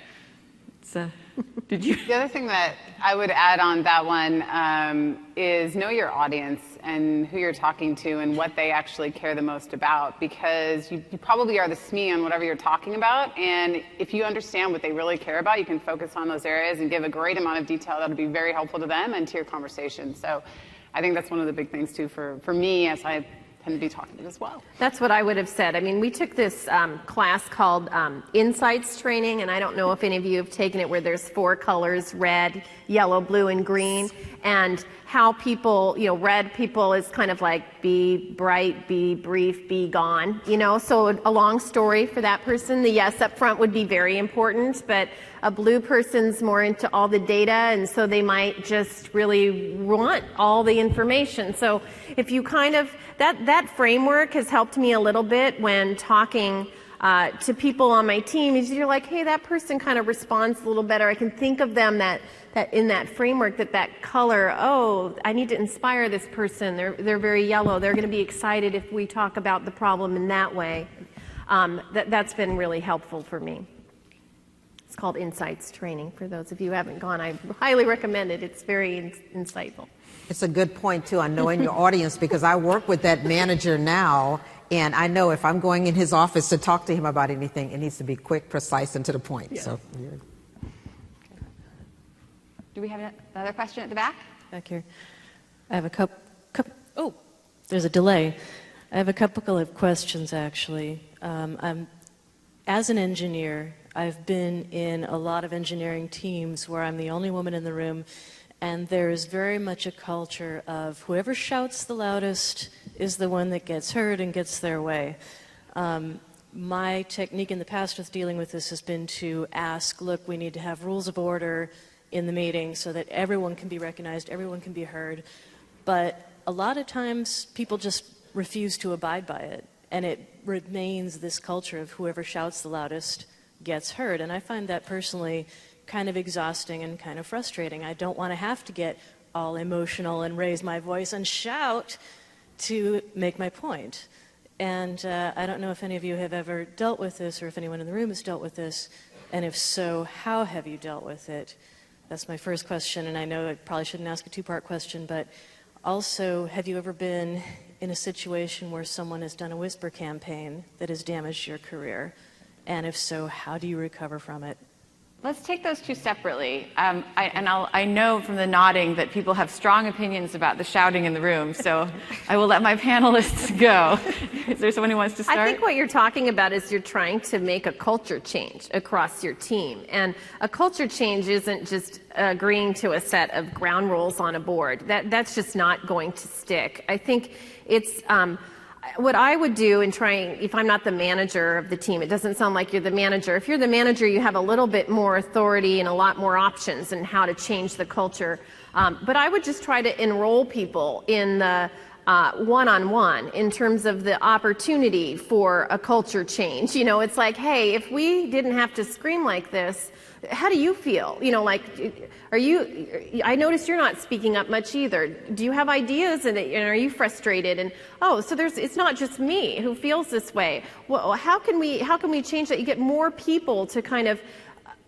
Did you? The other thing that I would add on that one is know your audience and who you're talking to and what they actually care the most about, because you probably are the SME on whatever you're talking about, and if you understand what they really care about, you can focus on those areas and give a great amount of detail that'll be very helpful to them and to your conversation. So I think that's one of the big things too for me as I tend to be talking as well. That's what I would have said. I mean, we took this class called Insights Training, and I don't know if any of you have taken it, where there's 4 colors, red, yellow, blue, and green, and how people, red people is kind of like be bright, be brief, be gone, so a long story for that person. The yes up front would be very important, but a blue person's more into all the data, and so they might just really want all the information. So if you kind of, that framework has helped me a little bit when talking to people on my team. Is you're like, hey, that person kind of responds a little better. I can think of them that in that framework, that color, oh, I need to inspire this person. They're very yellow. They're going to be excited if we talk about the problem in that way. That's been really helpful for me. It's called Insights Training. For those of you who haven't gone, I highly recommend it. It's very insightful. It's a good point, too, on knowing your audience, because I work with that manager now, and I know if I'm going in his office to talk to him about anything, it needs to be quick, precise, and to the point. Yeah. So, do we have another question at the back? Back here. I have a couple. Oh, there's a delay. I have a couple of questions, actually. As an engineer, I've been in a lot of engineering teams where I'm the only woman in the room, and there's very much a culture of whoever shouts the loudest is the one that gets heard and gets their way. My technique in the past with dealing with this has been to ask, look, we need to have rules of order in the meeting so that everyone can be recognized, everyone can be heard. But a lot of times people just refuse to abide by it, and it remains this culture of whoever shouts the loudest gets heard. And I find that personally kind of exhausting and kind of frustrating. I don't want to have to get all emotional and raise my voice and shout to make my point. And I don't know if any of you have ever dealt with this, or if anyone in the room has dealt with this, and if so, how have you dealt with it? That's my first question, and I know I probably shouldn't ask a two-part question, but also, have you ever been in a situation where someone has done a whisper campaign that has damaged your career? And if so, how do you recover from it? Let's take those two separately. I know from the nodding that people have strong opinions about the shouting in the room, so I will let my panelists go. Is there someone who wants to start? I think what you're talking about is you're trying to make a culture change across your team. And a culture change isn't just agreeing to a set of ground rules on a board. That's just not going to stick. I think it's... what I would do in trying, if I'm not the manager of the team, it doesn't sound like you're the manager. If you're the manager, you have a little bit more authority and a lot more options in how to change the culture. But I would just try to enroll people in the one-on-one in terms of the opportunity for a culture change. It's like, hey, if we didn't have to scream like this, how do you feel? I notice you're not speaking up much either. Do you have ideas, and are you frustrated? And so it's not just me who feels this way. Well, how can we change that? You get more people to kind of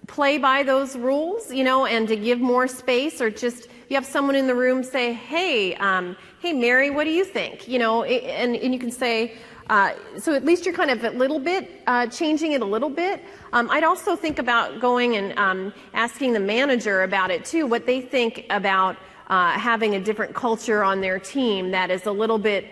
play by those rules, and to give more space, or just you have someone in the room say, hey, Mary, what do you think? And you can say, so at least you're kind of a little bit changing it a little bit. I'd also think about going and asking the manager about it too, what they think about having a different culture on their team that is a little bit,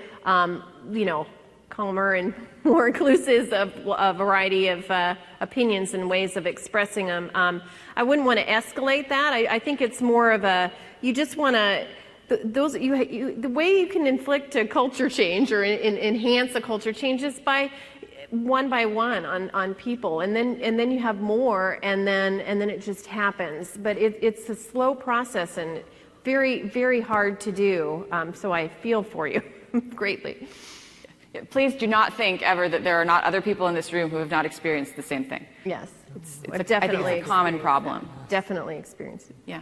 calmer and more inclusive of a variety of opinions and ways of expressing them. I wouldn't want to escalate that. I think it's more of you just want to the way you can inflict a culture change or enhance a culture change is by one on people, and then you have more, and then it just happens. But it's a slow process and very, very hard to do. So I feel for you greatly. Please do not think ever that there are not other people in this room who have not experienced the same thing. Yes, definitely I think it's a common problem. Definitely experienced it. Yeah.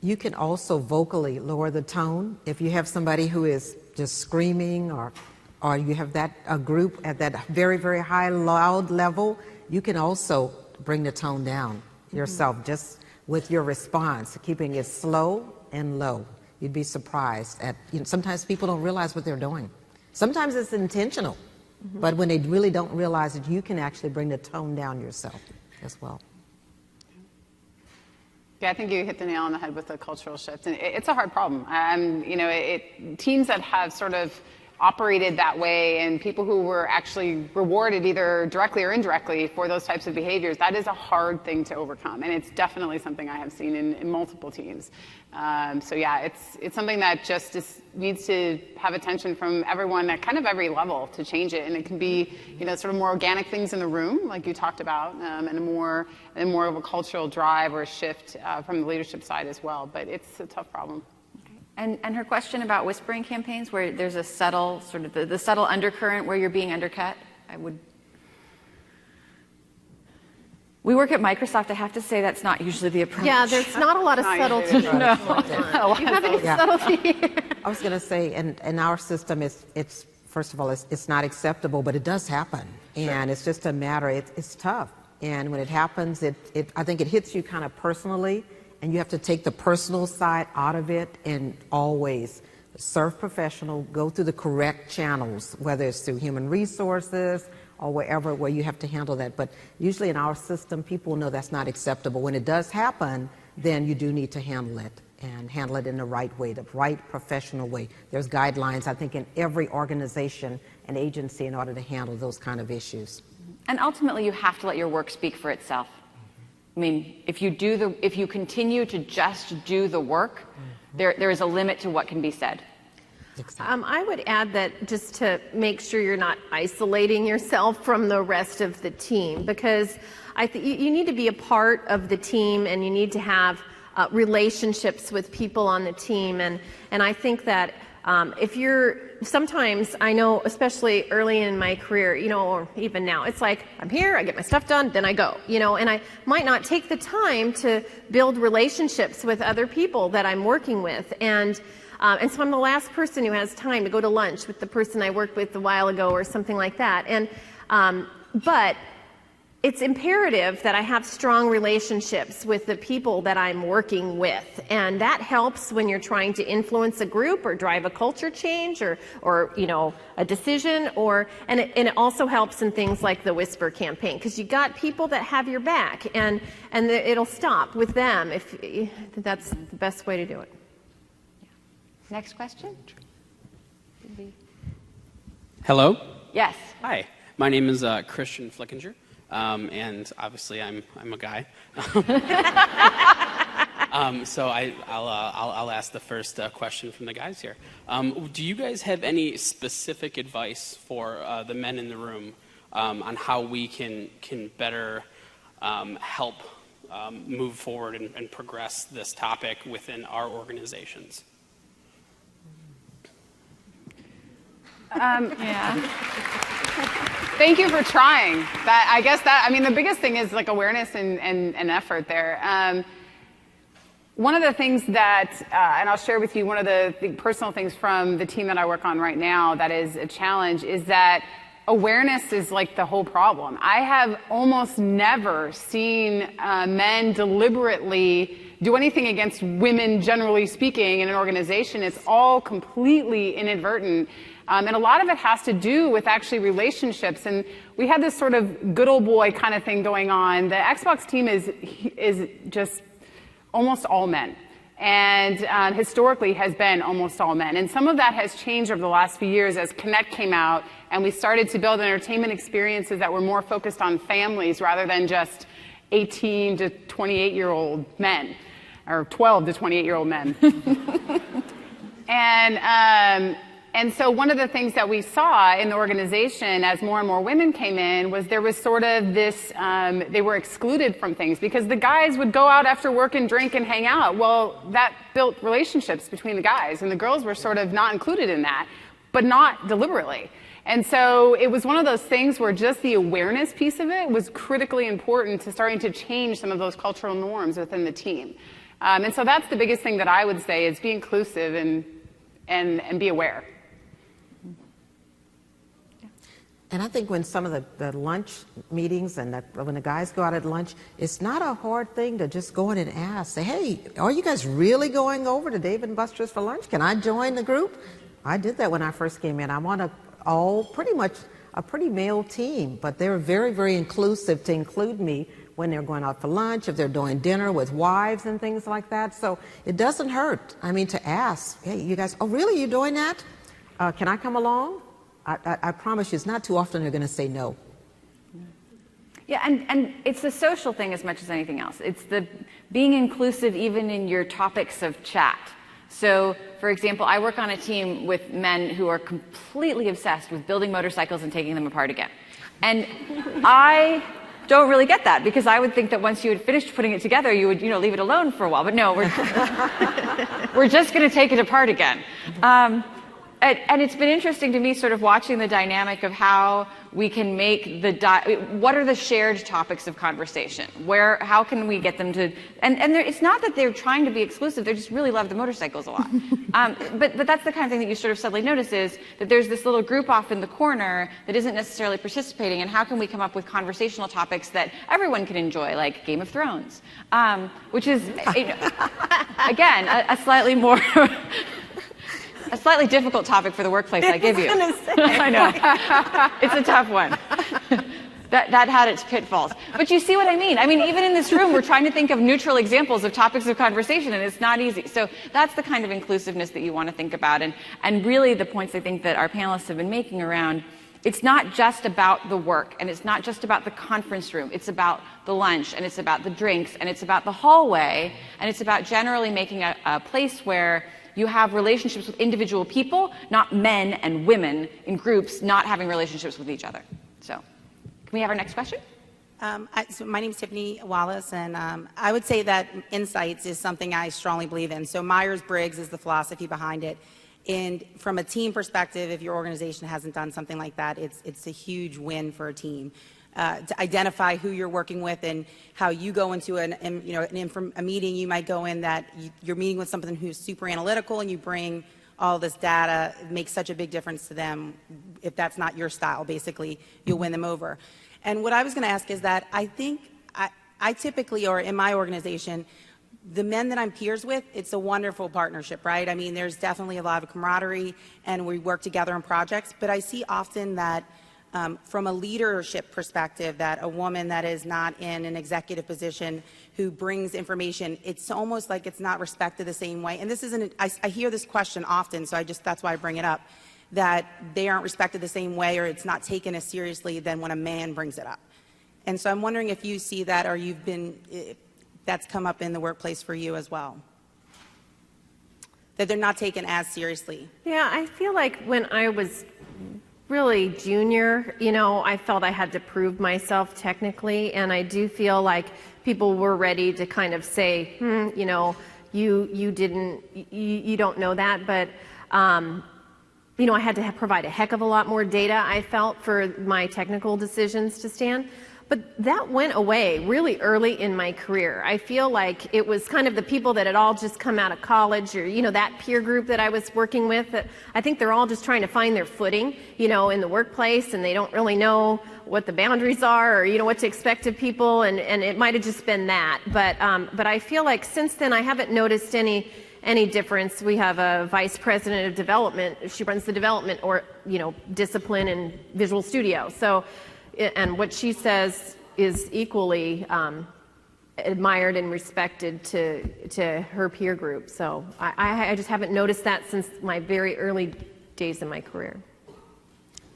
You can also vocally lower the tone. If you have somebody who is just screaming, or you have a group at that very, very high, loud level, you can also bring the tone down yourself, just with your response, keeping it slow and low. You'd be surprised at, sometimes people don't realize what they're doing. Sometimes it's intentional, but when they really don't realize it, you can actually bring the tone down yourself as well. Yeah, I think you hit the nail on the head with the cultural shift, and it's a hard problem. Teams that have sort of operated that way, and people who were actually rewarded either directly or indirectly for those types of behaviors, that is a hard thing to overcome, and it's definitely something I have seen in multiple teams. So yeah, it's something that just needs to have attention from everyone at kind of every level to change it, and it can be sort of more organic things in the room, like you talked about, and more of a cultural drive or a shift from the leadership side as well. But it's a tough problem. And her question about whispering campaigns, where there's a subtle, sort of the subtle undercurrent where you're being undercut, we work at Microsoft. I have to say that's not usually the approach. Yeah, there's not a lot of subtlety. No. You have any subtlety? I was going to say, in our system, it's first of all, it's not acceptable, but it does happen. And it's just a matter, it's tough. And when it happens, I think it hits you kind of personally. And you have to take the personal side out of it and always serve professional, go through the correct channels, whether it's through human resources or wherever where you have to handle that. But usually in our system, people know that's not acceptable. When it does happen, then you do need to handle it, and handle it in the right way, the right professional way. There's guidelines, I think, in every organization and agency in order to handle those kind of issues. And ultimately, you have to let your work speak for itself. I mean, if you continue to just do the work, there is a limit to what can be said. I would add that just to make sure you're not isolating yourself from the rest of the team, because you need to be a part of the team, and you need to have relationships with people on the team. And I think that sometimes I know, especially early in my career, or even now, it's like, I'm here, I get my stuff done, then I go, and I might not take the time to build relationships with other people that I'm working with. And so I'm the last person who has time to go to lunch with the person I worked with a while ago or something like that. But it's imperative that I have strong relationships with the people that I'm working with, and that helps when you're trying to influence a group or drive a culture change or a decision, and it also helps in things like the Whisper campaign, because you got people that have your back, and it'll stop with them if that's the best way to do it. Yeah. Next question. Hello. Yes. Hi. My name is Christian Flickinger. And obviously, I'm a guy. So I'll ask the first question from the guys here. Do you guys have any specific advice for the men in the room on how we can better help move forward and progress this topic within our organizations? Yeah. Thank you for trying. The biggest thing is like awareness and effort there. One of the things that, and I'll share with you one of the personal things from the team that I work on right now that is a challenge, is that awareness is like the whole problem. I have almost never seen men deliberately do anything against women, generally speaking, in an organization. It's all completely inadvertent. And a lot of it has to do with actually relationships. And we had this sort of good old boy kind of thing going on. The Xbox team is just almost all men. And historically has been almost all men. And some of that has changed over the last few years as Connect came out, and we started to build entertainment experiences that were more focused on families rather than just 18 to 28-year-old men, or 12 to 28-year-old men. And so one of the things that we saw in the organization as more and more women came in was there was sort of this, they were excluded from things because the guys would go out after work and drink and hang out. Well, that built relationships between the guys, and the girls were sort of not included in that, but not deliberately. And so it was one of those things where just the awareness piece of it was critically important to starting to change some of those cultural norms within the team. And so that's the biggest thing that I would say is be inclusive and be aware. And I think when some of the lunch meetings and when the guys go out at lunch, it's not a hard thing to just go in and ask, say, hey, are you guys really going over to Dave & Buster's for lunch? Can I join the group? I did that when I first came in. I'm on pretty much a pretty male team, but they're very, very inclusive to include me when they're going out for lunch, if they're doing dinner with wives and things like that. So it doesn't hurt, to ask, hey, you guys, oh, really, you're doing that? Can I come along? I promise you, it's not too often they're going to say no. Yeah, and it's the social thing as much as anything else. It's the being inclusive even in your topics of chat. So, for example, I work on a team with men who are completely obsessed with building motorcycles and taking them apart again. And I don't really get that, because I would think that once you had finished putting it together, you would, leave it alone for a while. But no, we're just going to take it apart again. And it's been interesting to me sort of watching the dynamic of how we can make what are the shared topics of conversation? How can we get them to, and it's not that they're trying to be exclusive, they just really love the motorcycles a lot. But that's the kind of thing that you sort of suddenly notice is that there's this little group off in the corner that isn't necessarily participating, and how can we come up with conversational topics that everyone can enjoy, like Game of Thrones, which is, again, a slightly more... a slightly difficult topic for the workplace, I give you. I know. It's a tough one. That had its pitfalls. But you see what I mean? Even in this room, we're trying to think of neutral examples of topics of conversation, and it's not easy. So that's the kind of inclusiveness that you want to think about. And really the points I think that our panelists have been making around, it's not just about the work, and it's not just about the conference room. It's about the lunch, and it's about the drinks, and it's about the hallway, and it's about generally making a place where you have relationships with individual people, not men and women in groups not having relationships with each other. So, can we have our next question? So my name is Tiffany Wallace, and I would say that insights is something I strongly believe in. So Myers-Briggs is the philosophy behind it. And from a team perspective, if your organization hasn't done something like that, it's a huge win for a team. To identify who you're working with and how you go into a meeting, you might go in that you're meeting with someone who's super analytical, and you bring all this data. It makes such a big difference to them. If that's not your style, basically, you'll win them over. And what I was going to ask is that I think I typically, or in my organization, the men that I'm peers with, it's a wonderful partnership, right? There's definitely a lot of camaraderie, and we work together on projects, but I see often that from a leadership perspective, that a woman that is not in an executive position who brings information, it's almost like it's not respected the same way. And this isn't, I hear this question often, so that's why I bring it up, that they aren't respected the same way, or it's not taken as seriously than when a man brings it up. And so I'm wondering if you see that, or if that's come up in the workplace for you as well, that they're not taken as seriously. Yeah, I feel like when I was really junior, I felt I had to prove myself technically, and I do feel like people were ready to kind of say, you don't know that, but I had to provide a heck of a lot more data, I felt, for my technical decisions to stand. But that went away really early in my career. I feel like it was kind of the people that had all just come out of college, or, that peer group that I was working with, that I think they're all just trying to find their footing, in the workplace, and they don't really know what the boundaries are, or, what to expect of people, and it might have just been that. But I feel like since then I haven't noticed any difference. We have a vice president of development. She runs the development, or, discipline and Visual Studio. So, and what she says is equally admired and respected to her peer group. So I just haven't noticed that since my very early days in my career.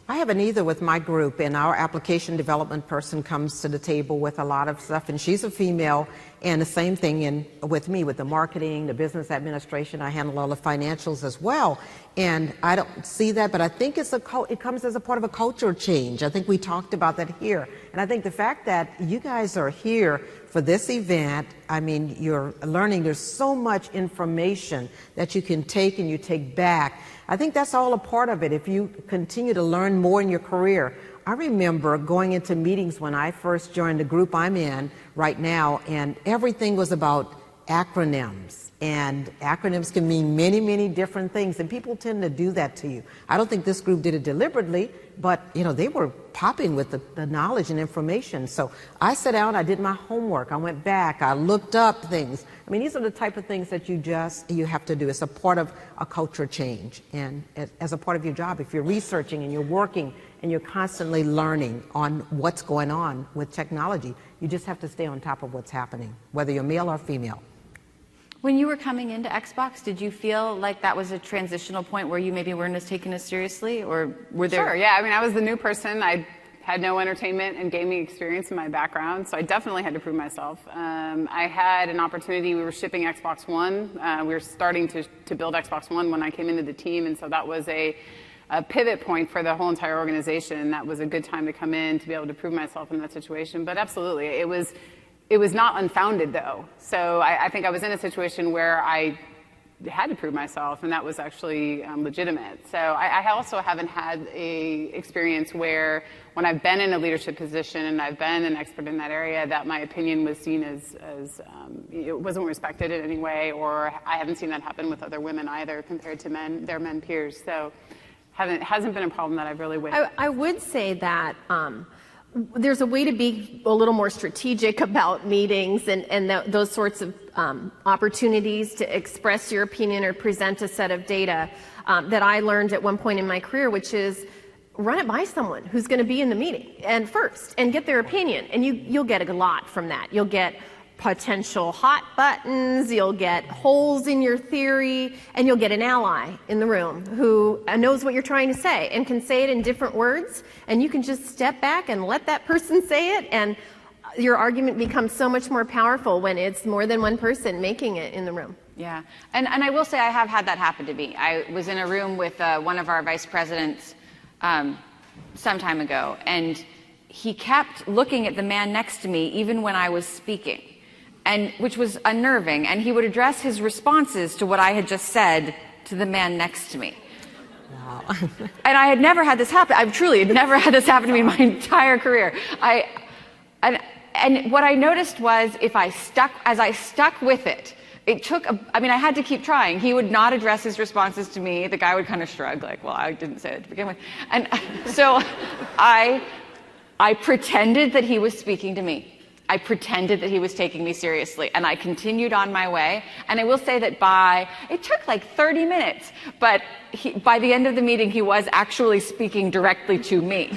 I haven't either with my group, and our application development person comes to the table with a lot of stuff, and she's a female, And the same thing with me, with the marketing, the business administration. I handle all the financials as well. And I don't see that, but I think it comes as a part of a culture change. I think we talked about that here. And I think the fact that you guys are here for this event, I mean, you're learning, there's so much information that you can take and you take back. I think that's all a part of it. If you continue to learn more in your career. I remember going into meetings when I first joined the group I'm in right now, and everything was about acronyms. And acronyms can mean many, many different things, and people tend to do that to you. I don't think this group did it deliberately, but they were popping with the knowledge and information. So I sat down, I did my homework, I went back, I looked up things. I mean, these are the type of things that you have to do. It's a part of a culture change, and as a part of your job, if you're researching and you're working and you're constantly learning on what's going on with technology, you just have to stay on top of what's happening, whether you're male or female. When you were coming into Xbox, did you feel like that was a transitional point where you maybe weren't as taken as seriously, or were there? Sure, yeah. I mean, I was the new person. I had no entertainment and gaming experience in my background, so I definitely had to prove myself. I had an opportunity. We were shipping Xbox One. We were starting to build Xbox One when I came into the team, and so that was a pivot point for the whole entire organization. That was a good time to come in to be able to prove myself in that situation. But absolutely, it was not unfounded, though. So I think I was in a situation where I had to prove myself, and that was actually legitimate. So I also haven't had a experience where when I've been in a leadership position and I've been an expert in that area, that my opinion was seen as it wasn't respected in any way, or I haven't seen that happen with other women either compared to their men peers. So hasn't been a problem that I've really witnessed. I would say that there's a way to be a little more strategic about meetings and those sorts of opportunities to express your opinion or present a set of data that I learned at one point in my career, which is run it by someone who's going to be in the meeting and first and get their opinion. And you'll get a lot from that. You'll get potential hot buttons, you'll get holes in your theory, and you'll get an ally in the room who knows what you're trying to say and can say it in different words, and you can just step back and let that person say it, and your argument becomes so much more powerful when it's more than one person making it in the room. Yeah, and I will say I have had that happen to me. I was in a room with one of our vice presidents some time ago, and he kept looking at the man next to me even when I was speaking, and which was unnerving, and he would address his responses to what I had just said to the man next to me. Wow. And I had never had this happen. I truly had never had this happen to me in my entire career. And what I noticed was as I stuck with it, I had to keep trying. He would not address his responses to me. The guy would kind of shrug, like, well, I didn't say it to begin with. And so I pretended that he was speaking to me. I pretended that he was taking me seriously, and I continued on my way. And I will say that it took like 30 minutes, but by the end of the meeting, he was actually speaking directly to me.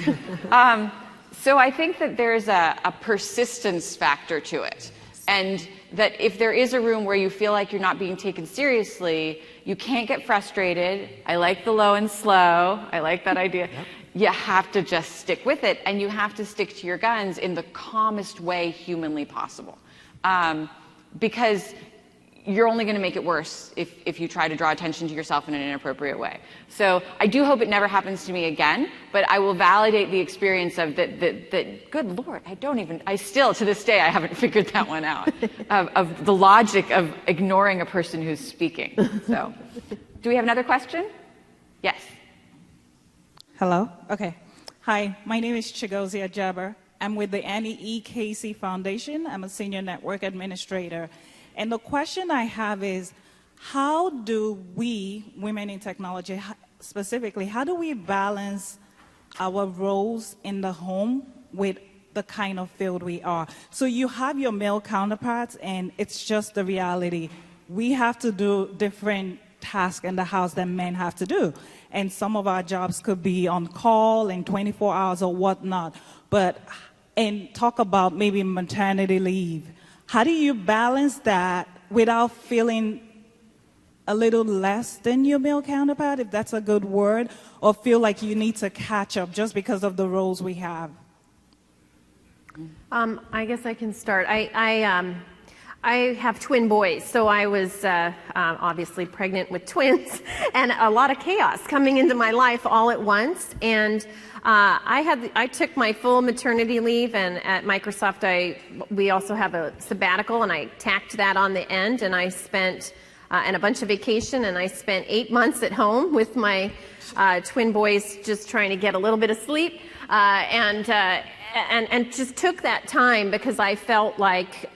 So I think that there's a persistence factor to it. And that if there is a room where you feel like you're not being taken seriously, you can't get frustrated. I like the low and slow. I like that idea. Yep. You have to just stick with it, and you have to stick to your guns in the calmest way humanly possible. Because you're only going to make it worse if you try to draw attention to yourself in an inappropriate way. So I do hope it never happens to me again, but I will validate the experience of that good Lord, I still, to this day, I haven't figured that one out, of the logic of ignoring a person who's speaking. So, do we have another question? Yes. Hello? Okay. Hi, my name is Chigozia Jabber. I'm with the Annie E. Casey Foundation. I'm a senior network administrator. And the question I have is, how do we, women in technology specifically, how do we balance our roles in the home with the kind of field we are? So you have your male counterparts, and it's just the reality. We have to do different tasks in the house that men have to do. And some of our jobs could be on call and 24 hours or whatnot. And talk about maybe maternity leave. How do you balance that without feeling a little less than your male counterpart, if that's a good word, or feel like you need to catch up just because of the roles we have? I guess I can start. I I have twin boys, so I was obviously pregnant with twins, and a lot of chaos coming into my life all at once. And I took my full maternity leave, and at Microsoft, we also have a sabbatical, and I tacked that on the end, and I spent and a bunch of vacation, and I spent 8 months at home with my twin boys, just trying to get a little bit of sleep, and just took that time because I felt like.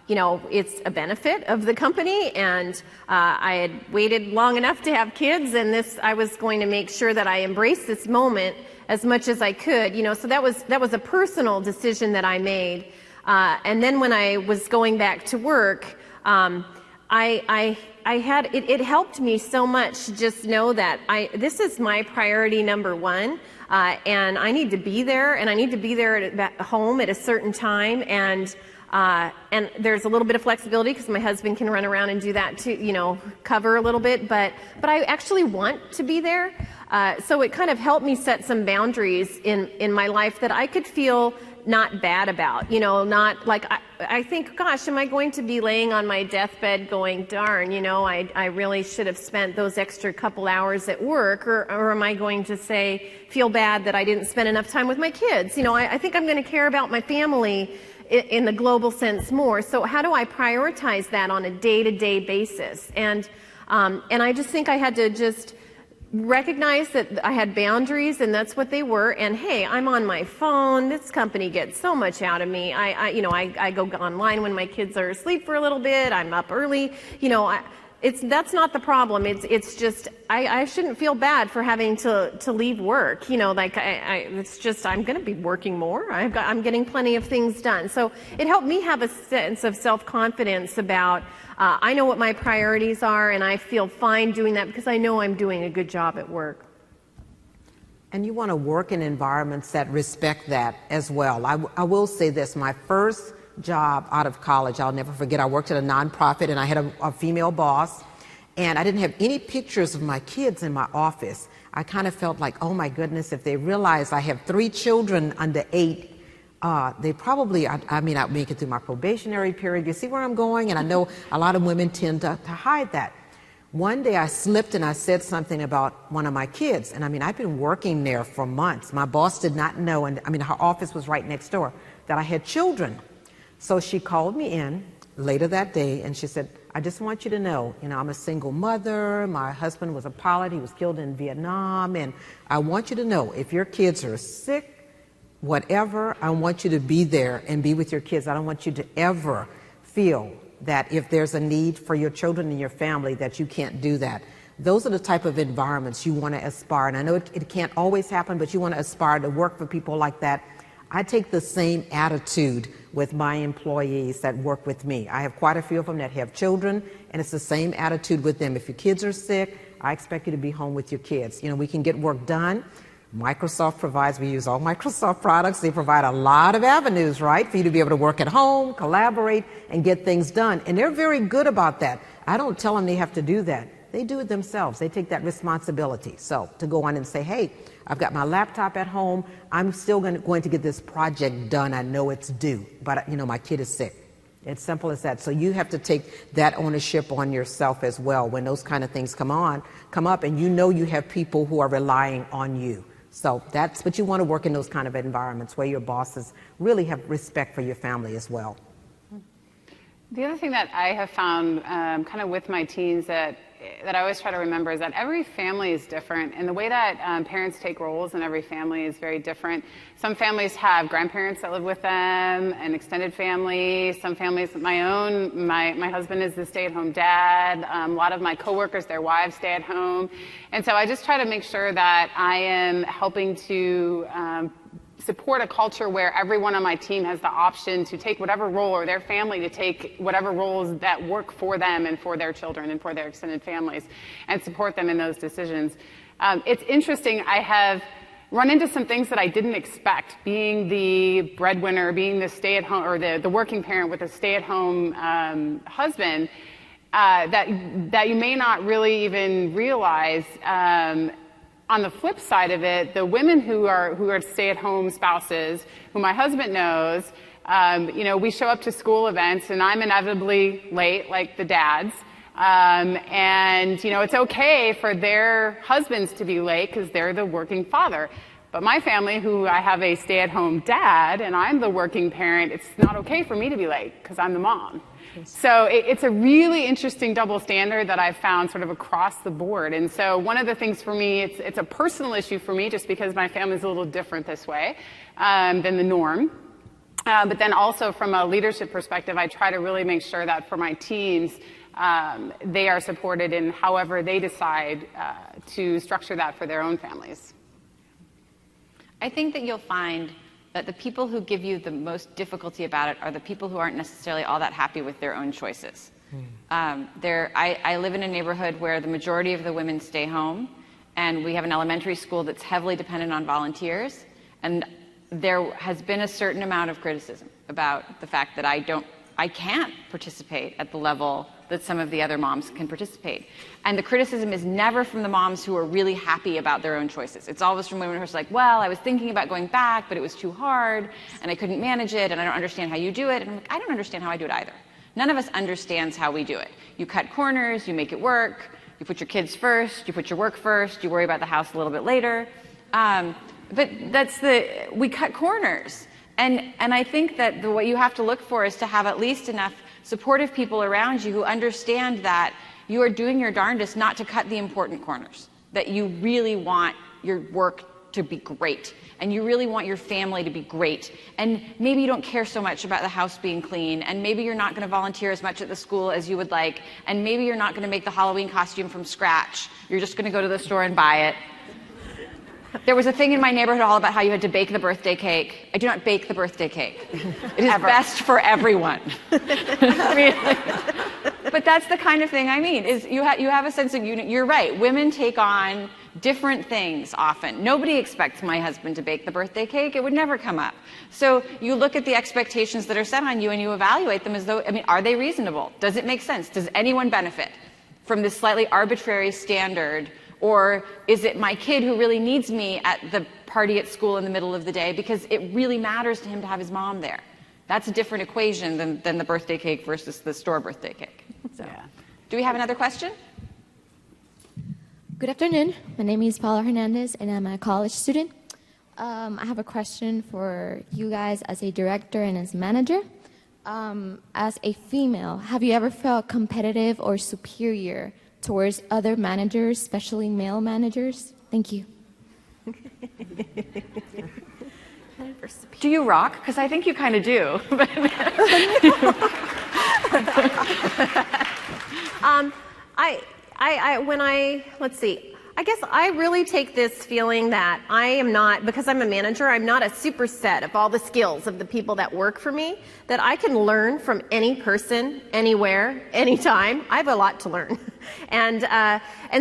It's a benefit of the company, and I had waited long enough to have kids, and I was going to make sure that I embraced this moment as much as I could. So that was a personal decision that I made. And then when I was going back to work, it helped me so much to just know that this is my priority number one, and I need to be there, and I need to be there at home at a certain time, and there's a little bit of flexibility because my husband can run around and do that too, cover a little bit, but I actually want to be there. So it kind of helped me set some boundaries in my life that I could feel not bad about, not like I think, gosh, am I going to be laying on my deathbed going, darn, I really should have spent those extra couple hours at work, or am I going to feel bad that I didn't spend enough time with my kids? I think I'm going to care about my family in the global sense more. So how do I prioritize that on a day-to-day basis? And I just think I had to just recognize that I had boundaries, and that's what they were. And hey, I'm on my phone. This company gets so much out of me. I go online when my kids are asleep for a little bit. I'm up early. That's not the problem. It's just I shouldn't feel bad for having to leave work. It's just I'm going to be working more. I'm getting plenty of things done. So it helped me have a sense of self-confidence about I know what my priorities are, and I feel fine doing that because I know I'm doing a good job at work. And you want to work in environments that respect that as well. I will say this: my first job out of college, I'll never forget, I worked at a nonprofit, and I had a female boss, and I didn't have any pictures of my kids in my office. I kind of felt like, oh my goodness, if they realize I have 3 children under 8, they probably, I'd make it through my probationary period. You see where I'm going? And I know a lot of women tend to hide that. One day I slipped and I said something about one of my kids, and I've been working there for months. My boss did not know, and her office was right next door, that I had children. So she called me in later that day, and she said, I just want you to know, I'm a single mother. My husband was a pilot. He was killed in Vietnam. And I want you to know, if your kids are sick, whatever, I want you to be there and be with your kids. I don't want you to ever feel that if there's a need for your children and your family that you can't do that. Those are the type of environments you want to aspire. And I know it can't always happen, but you want to aspire to work for people like that. I take the same attitude with my employees that work with me. I have quite a few of them that have children, and it's the same attitude with them. If your kids are sick, I expect you to be home with your kids. We can get work done. Microsoft provides, we use all Microsoft products. They provide a lot of avenues, right, for you to be able to work at home, collaborate, and get things done. And they're very good about that. I don't tell them they have to do that. They do it themselves. They take that responsibility. So to go on and say, hey, I've got my laptop at home. I'm still going to get this project done. I know it's due, but my kid is sick. It's simple as that. So you have to take that ownership on yourself as well when those kind of things come up, and you have people who are relying on you. So but you want to work in those kind of environments where your bosses really have respect for your family as well. The other thing that I have found kind of with my teens that I always try to remember is that every family is different, and the way that parents take roles in every family is very different. Some families have grandparents that live with them, an extended family. Some families, my husband is the stay-at-home dad. A lot of my coworkers, their wives stay at home. And so I just try to make sure that I am helping to support a culture where everyone on my team has the option to take whatever role, or their family to take whatever roles that work for them and for their children and for their extended families, and support them in those decisions. It's interesting, I have run into some things that I didn't expect, being the breadwinner, being the stay-at-home, or the working parent with a stay-at-home husband, that you may not really even realize on the flip side of it, the women who are stay-at-home spouses, who my husband knows, we show up to school events and I'm inevitably late, like the dads. It's okay for their husbands to be late because they're the working father. But my family, who I have a stay-at-home dad and I'm the working parent, it's not okay for me to be late because I'm the mom. So it's a really interesting double standard that I've found sort of across the board. And so one of the things for me, it's a personal issue for me just because my family's a little different this way than the norm. But then also from a leadership perspective, I try to really make sure that for my teams, they are supported in however they decide to structure that for their own families. I think that you'll find that the people who give you the most difficulty about it are the people who aren't necessarily all that happy with their own choices. I live in a neighborhood where the majority of the women stay home, and we have an elementary school that's heavily dependent on volunteers, and there has been a certain amount of criticism about the fact that I can't participate at the level that some of the other moms can participate. And the criticism is never from the moms who are really happy about their own choices. It's always from women who are like, well, I was thinking about going back, but it was too hard, and I couldn't manage it, and I don't understand how you do it. And I'm like, I don't understand how I do it either. None of us understands how we do it. You cut corners, you make it work, you put your kids first, you put your work first, you worry about the house a little bit later. But we cut corners. And I think that what you have to look for is to have at least enough supportive people around you who understand that you are doing your darndest not to cut the important corners, that you really want your work to be great, and you really want your family to be great, and maybe you don't care so much about the house being clean, and maybe you're not going to volunteer as much at the school as you would like, and maybe you're not going to make the Halloween costume from scratch. You're just going to go to the store and buy it. There was a thing in my neighborhood all about how you had to bake the birthday cake. I do not bake the birthday cake. It is best for everyone. Really. But that's the kind of thing I mean, is you have a sense of unity. You're right. Women take on different things often. Nobody expects my husband to bake the birthday cake. It would never come up. So you look at the expectations that are set on you and you evaluate them as though, are they reasonable? Does it make sense? Does anyone benefit from this slightly arbitrary standard? Or is it my kid who really needs me at the party at school in the middle of the day because it really matters to him to have his mom there? That's a different equation than the birthday cake versus the store birthday cake. So, yeah. Do we have another question? Good afternoon. My name is Paula Hernandez, and I'm a college student. I have a question for you guys as a director and as manager. As a female, have you ever felt competitive or superior towards other managers, especially male managers? Thank you. Do you rock? Because I think you kind of do. Let's see. I guess I really take this feeling that I am not, because I'm a manager, I'm not a superset of all the skills of the people that work for me, that I can learn from any person, anywhere, anytime. I have a lot to learn. And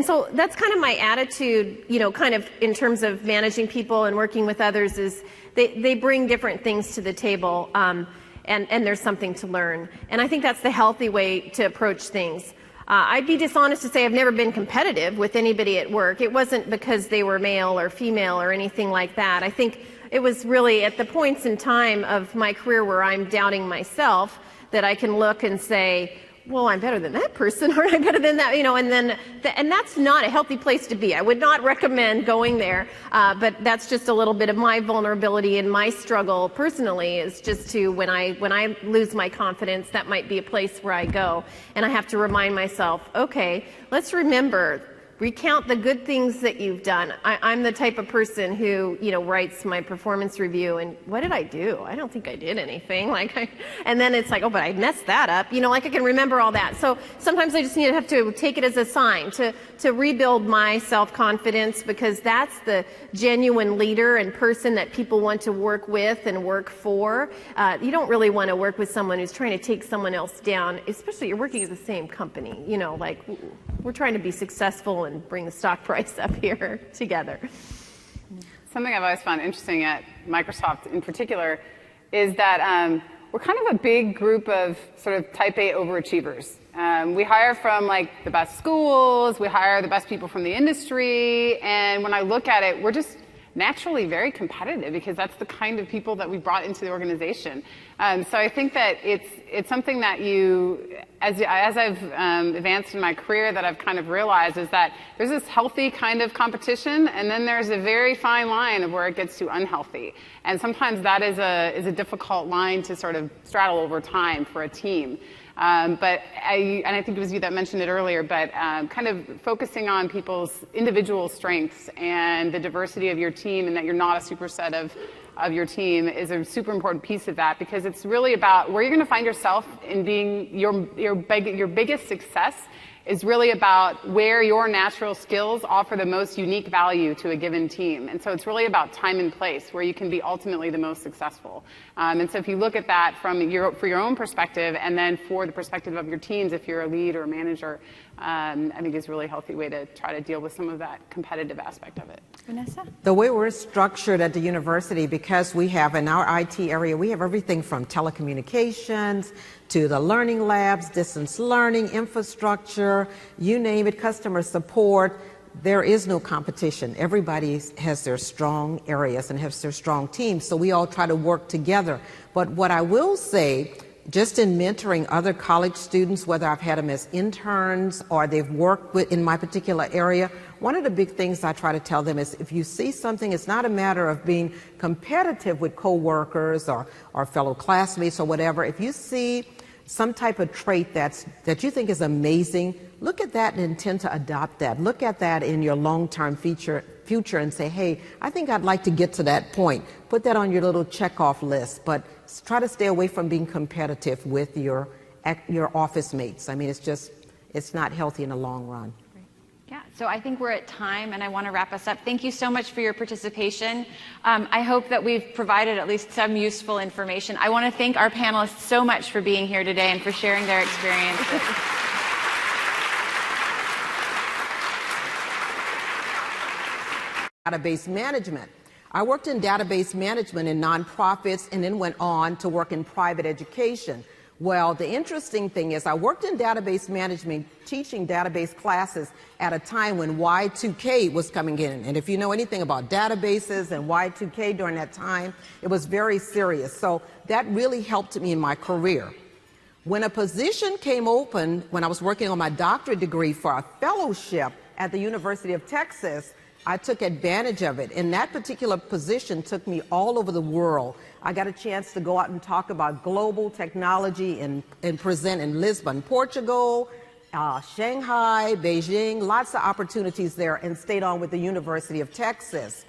so that's kind of my attitude, kind of in terms of managing people and working with others, is they bring different things to the table, and there's something to learn. And I think that's the healthy way to approach things. I'd be dishonest to say I've never been competitive with anybody at work. It wasn't because they were male or female or anything like that. I think it was really at the points in time of my career where I'm doubting myself that I can look and say, well, I'm better than that person, or I'm better than that, and that's not a healthy place to be. I would not recommend going there, but that's just a little bit of my vulnerability and my struggle personally, is just to, when I lose my confidence, that might be a place where I go, and I have to remind myself, okay, let's recount the good things that you've done. I'm the type of person who, writes my performance review, and what did I do? I don't think I did anything. And then it's like, oh, but I messed that up. I can remember all that. So sometimes I just have to take it as a sign to rebuild my self-confidence, because that's the genuine leader and person that people want to work with and work for. You don't really want to work with someone who's trying to take someone else down, especially you're working at the same company. We're trying to be successful and bring the stock price up here together. Something I've always found interesting at Microsoft in particular is that we're kind of a big group of sort of type A overachievers. We hire from like the best schools, we hire the best people from the industry, and when I look at it, we're just naturally very competitive because that's the kind of people that we brought into the organization. So I think that it's something that as I've advanced in my career, that I've kind of realized is that there's this healthy kind of competition, and then there's a very fine line of where it gets too unhealthy. And sometimes that is a difficult line to sort of straddle over time for a team. And I think it was you that mentioned it earlier, but kind of focusing on people's individual strengths and the diversity of your team, and that you're not a superset of your team, is a super important piece of that, because it's really about where you're going to find yourself in being your biggest success is really about where your natural skills offer the most unique value to a given team. And so it's really about time and place where you can be ultimately the most successful. And so if you look at that for your own perspective, and then for the perspective of your teams, if you're a lead or a manager, I think it's a really healthy way to try to deal with some of that competitive aspect of it. Vanessa? The way we're structured at the university, because we have in our IT area, we have everything from telecommunications to the learning labs, distance learning, infrastructure, you name it, customer support. There is no competition. Everybody has their strong areas and has their strong teams, so we all try to work together. But what I will say, just in mentoring other college students, whether I've had them as interns or they've worked in my particular area, one of the big things I try to tell them is if you see something, it's not a matter of being competitive with coworkers or fellow classmates or whatever. If you see some type of trait that you think is amazing, look at that and intend to adopt that. Look at that in your long-term future and say, hey, I think I'd like to get to that point. Put that on your little check-off list, but try to stay away from being competitive with your office mates. I mean, it's not healthy in the long run. Yeah, so I think we're at time, and I want to wrap us up. Thank you so much for your participation. I hope that we've provided at least some useful information. I want to thank our panelists so much for being here today and for sharing their experiences. Database management. I worked in database management in nonprofits and then went on to work in private education. Well, the interesting thing is I worked in database management, teaching database classes at a time when Y2K was coming in. And if you know anything about databases and Y2K during that time, it was very serious. So that really helped me in my career. When a position came open, when I was working on my doctorate degree for a fellowship at the University of Texas, I took advantage of it. And that particular position took me all over the world. I got a chance to go out and talk about global technology and present in Lisbon, Portugal, Shanghai, Beijing, lots of opportunities there, and stayed on with the University of Texas.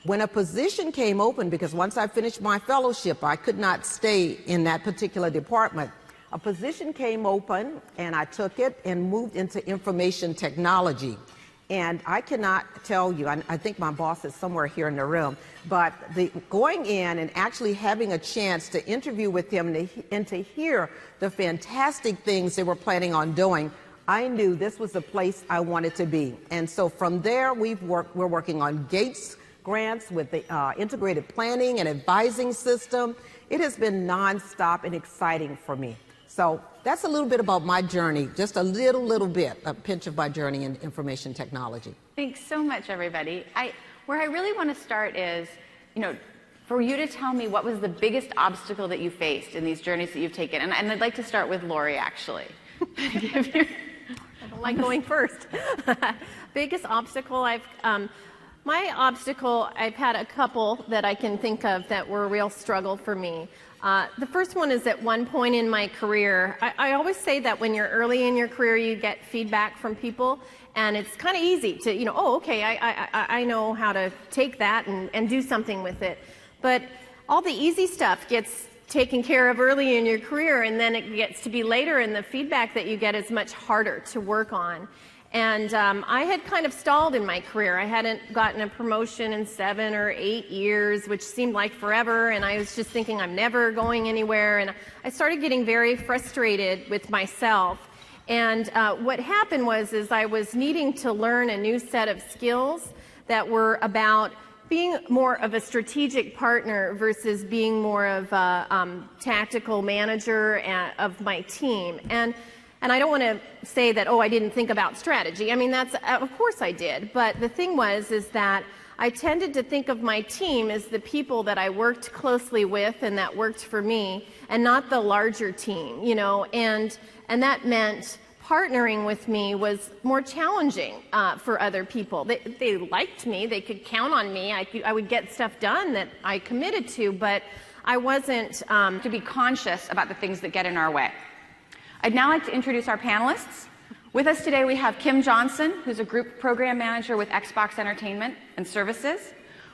When a position came open, because once I finished my fellowship, I could not stay in that particular department. A position came open, and I took it and moved into information technology. And I cannot tell you, I think my boss is somewhere here in the room, but going in and actually having a chance to interview with him and to hear the fantastic things they were planning on doing, I knew this was the place I wanted to be. And so from there, we're working on Gates grants with the integrated planning and advising system. It has been nonstop and exciting for me. So that's a little bit about my journey, just a little bit, a pinch of my journey in information technology. Thanks so much, everybody. Where I really want to start is, for you to tell me what was the biggest obstacle that you faced in these journeys that you've taken. And I'd like to start with Lori, actually. I don't like going first. Biggest obstacle I've had a couple that I can think of that were a real struggle for me. The first one is at one point in my career, I always say that when you're early in your career, you get feedback from people, and it's kind of easy to, okay, I know how to take that and do something with it. But all the easy stuff gets taken care of early in your career, and then it gets to be later, and the feedback that you get is much harder to work on. And I had kind of stalled in my career. I hadn't gotten a promotion in 7 or 8 years, which seemed like forever, and I was just thinking I'm never going anywhere, and I started getting very frustrated with myself. And what happened was I was needing to learn a new set of skills that were about being more of a strategic partner versus being more of a tactical manager of my team. And And I don't want to say that, oh, I didn't think about strategy. I mean, that's, of course I did. But the thing is that I tended to think of my team as the people that I worked closely with and that worked for me, and not the larger team, you know, and that meant partnering with me was more challenging for other people. They liked me, they could count on me, I would get stuff done that I committed to, but I wasn't to be conscious about the things that get in our way. I'd now like to introduce our panelists. With us today we have Kim Johnson, who's a group program manager with Xbox Entertainment and Services.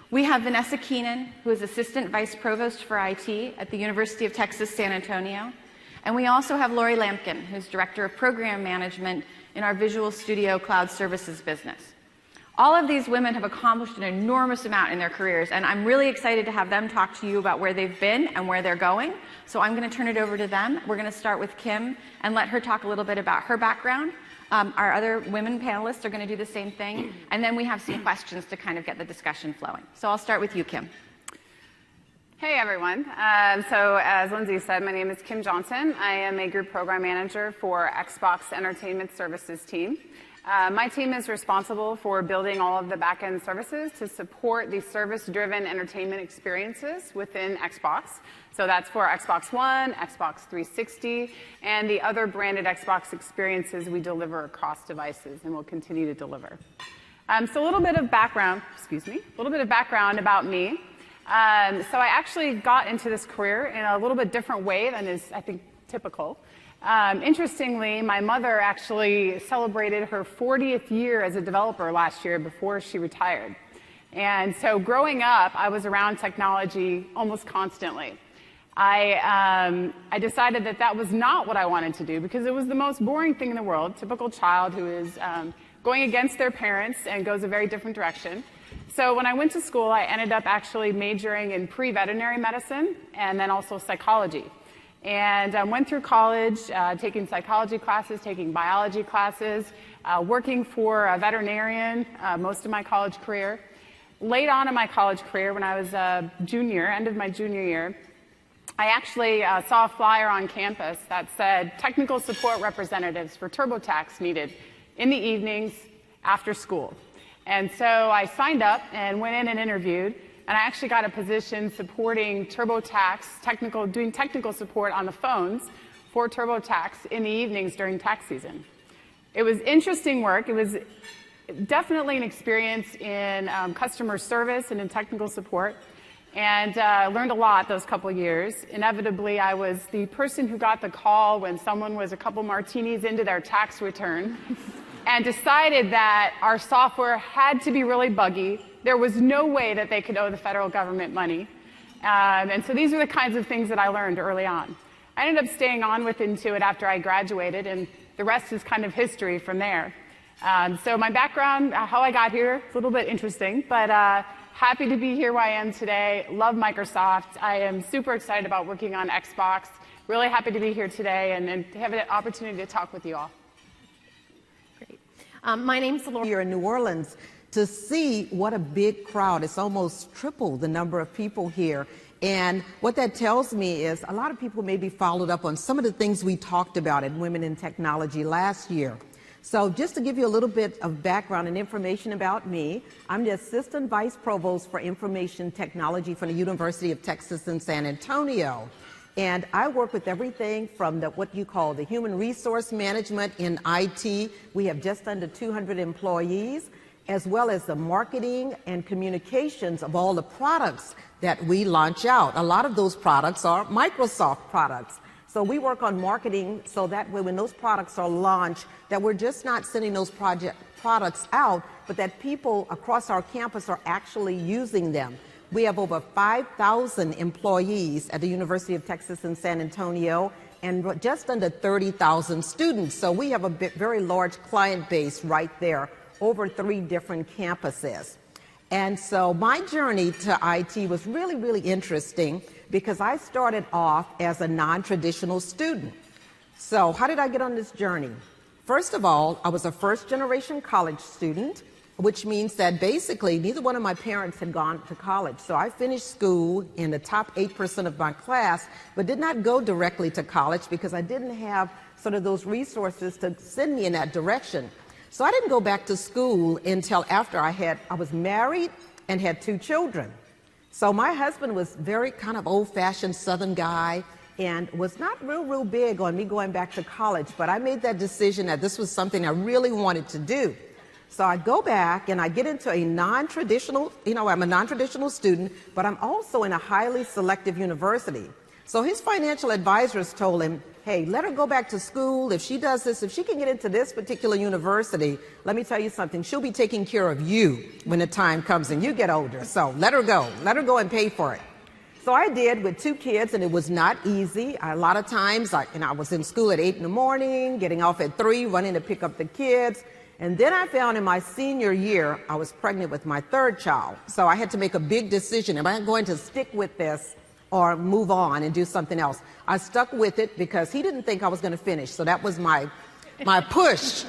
We have Vanessa Keenan, who is assistant vice provost for IT at the University of Texas, San Antonio. And we also have Lori Lampkin, who's director of program management in our Visual Studio Cloud Services business. All of these women have accomplished an enormous amount in their careers, and I'm really excited to have them talk to you about where they've been and where they're going. So I'm going to turn it over to them. We're going to start with Kim and let her talk a little bit about her background. Our other women panelists are going to do the same thing, and then we have some questions to kind of get the discussion flowing. So I'll start with you, Kim. Hey everyone. So as Lindsay said, my name is Kim Johnson. I am a group program manager for Xbox Entertainment Services team. My team is responsible for building all of the back-end services to support the service-driven entertainment experiences within Xbox. So that's for Xbox One, Xbox 360, and the other branded Xbox experiences we deliver across devices and will continue to deliver. So a little bit of background, about me. So I actually got into this career in a little bit different way than is, I think, typical. Interestingly, my mother actually celebrated her 40th year as a developer last year before she retired. And so growing up, I was around technology almost constantly. I decided that that was not what I wanted to do because it was the most boring thing in the world, typical child who is going against their parents and goes a very different direction. So when I went to school, I ended up actually majoring in pre-veterinary medicine and then also psychology. And I went through college, taking psychology classes, taking biology classes, working for a veterinarian most of my college career. Late on in my college career, when I was a junior, end of my junior year, I actually saw a flyer on campus that said technical support representatives for TurboTax needed in the evenings after school. And so I signed up and went in and interviewed. And I actually got a position supporting TurboTax, doing technical support on the phones for TurboTax in the evenings during tax season. It was interesting work. It was definitely an experience in customer service and in technical support. And learned a lot those couple years. Inevitably, I was the person who got the call when someone was a couple martinis into their tax return and decided that our software had to be really buggy. There was no way that they could owe the federal government money. And so these are the kinds of things that I learned early on. I ended up staying on with Intuit after I graduated, and the rest is kind of history from there. So my background, how I got here, it's a little bit interesting, but happy to be here where I am today. Love Microsoft. I am super excited about working on Xbox. Really happy to be here today and to have an opportunity to talk with you all. Great. My name's Lori. Here in New Orleans, to see what a big crowd. It's almost triple the number of people here. And what that tells me is a lot of people maybe followed up on some of the things we talked about at Women in Technology last year. So just to give you a little bit of background and information about me, I'm the Assistant Vice Provost for Information Technology from the University of Texas in San Antonio. And I work with everything from what you call the human resource management in IT. We have just under 200 employees, as well as the marketing and communications of all the products that we launch out. A lot of those products are Microsoft products. So we work on marketing so that way when those products are launched, that we're just not sending those products out, but that people across our campus are actually using them. We have over 5,000 employees at the University of Texas in San Antonio and just under 30,000 students. So we have a very large client base right there, over 3 different campuses. And so my journey to IT was really, really interesting because I started off as a non-traditional student. So how did I get on this journey? First of all, I was a first-generation college student. which means that basically neither one of my parents had gone to college. So I finished school in the top 8% of my class, but did not go directly to college because I didn't have sort of those resources to send me in that direction. So I didn't go back to school until after I was married and had 2 children. So my husband was very kind of old-fashioned Southern guy and was not real big on me going back to college, but I made that decision that this was something I really wanted to do. So I go back and I get into a non-traditional, I'm a non-traditional student, but I'm also in a highly selective university. So his financial advisors told him, hey, let her go back to school. If she does this, if she can get into this particular university, let me tell you something, she'll be taking care of you when the time comes and you get older. So let her go and pay for it. So I did with 2 kids, and it was not easy. A lot of times, I was in school at 8 in the morning, getting off at 3, running to pick up the kids. And then I found in my senior year, I was pregnant with my 3rd child. So I had to make a big decision. Am I going to stick with this or move on and do something else? I stuck with it because he didn't think I was going to finish. So that was my push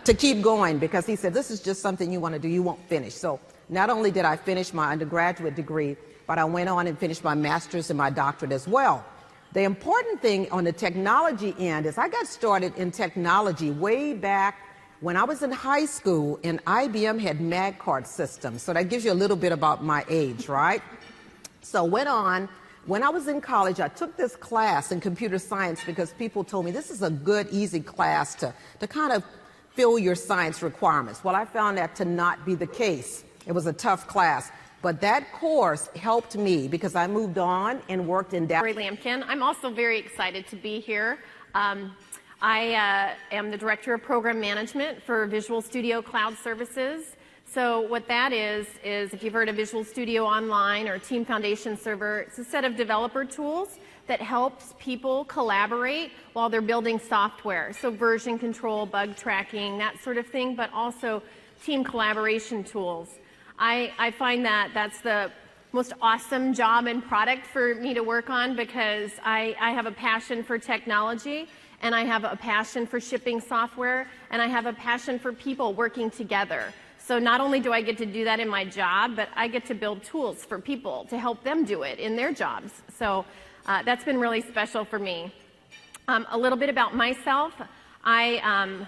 to keep going, because he said, this is just something you want to do. You won't finish. So not only did I finish my undergraduate degree, but I went on and finished my master's and my doctorate as well. The important thing on the technology end is I got started in technology way back when I was in high school, and IBM had mag card systems. So that gives you a little bit about my age, right? So went on. When I was in college, I took this class in computer science because people told me this is a good, easy class to kind of fill your science requirements. Well, I found that to not be the case. It was a tough class. But that course helped me because I moved on and worked in Dallas. Lampkin. I'm also very excited to be here. I am the Director of Program Management for Visual Studio Cloud Services. So what that is if you've heard of Visual Studio Online or Team Foundation Server, it's a set of developer tools that helps people collaborate while they're building software. So version control, bug tracking, that sort of thing, but also team collaboration tools. I find that that's the most awesome job and product for me to work on because I have a passion for technology, and I have a passion for shipping software, and I have a passion for people working together. So not only do I get to do that in my job, but I get to build tools for people to help them do it in their jobs. So that's been really special for me. A little bit about myself. Early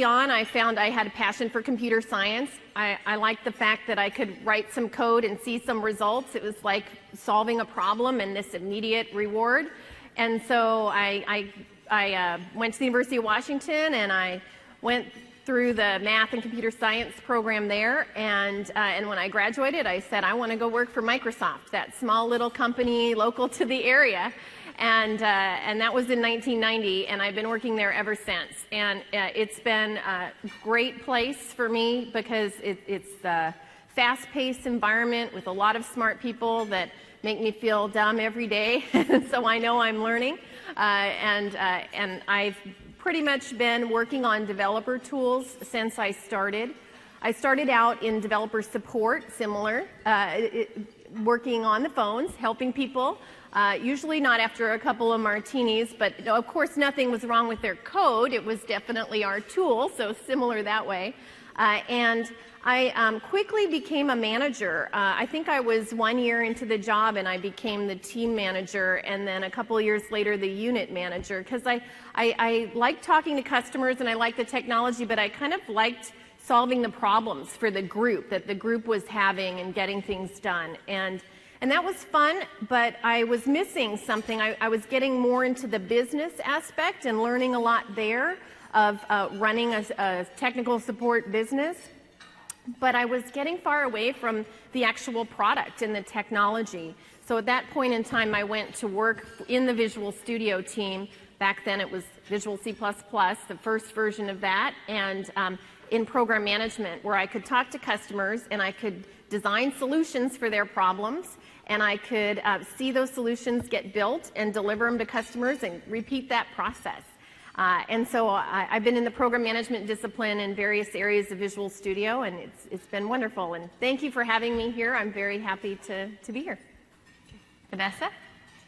on, I found I had a passion for computer science. I liked the fact that I could write some code and see some results. It was like solving a problem and this immediate reward. And so I went to the University of Washington, and I went through the math and computer science program there. And when I graduated, I said, I want to go work for Microsoft, that small little company local to the area. And that was in 1990, and I've been working there ever since. And it's been a great place for me because it's a fast-paced environment with a lot of smart people that make me feel dumb every day, so I know I'm learning. And I've pretty much been working on developer tools since I started. I started out in developer support, similar, working on the phones, helping people. Usually not after a couple of martinis, but of course nothing was wrong with their code. It was definitely our tool, so similar that way. And I quickly became a manager. I think I was 1 year into the job and I became the team manager, and then a couple of years later the unit manager, because I liked talking to customers and I liked the technology, but I kind of liked solving the problems for the group that the group was having and getting things done. And that was fun, but I was missing something. I was getting more into the business aspect and learning a lot there of running a technical support business. But I was getting far away from the actual product and the technology. So at that point in time, I went to work in the Visual Studio team. Back then it was Visual C++, the first version of that, and in program management, where I could talk to customers and I could design solutions for their problems, and I could see those solutions get built and deliver them to customers and repeat that process. And so I've been in the program management discipline in various areas of Visual Studio, and it's been wonderful. And thank you for having me here. I'm very happy to be here. Vanessa?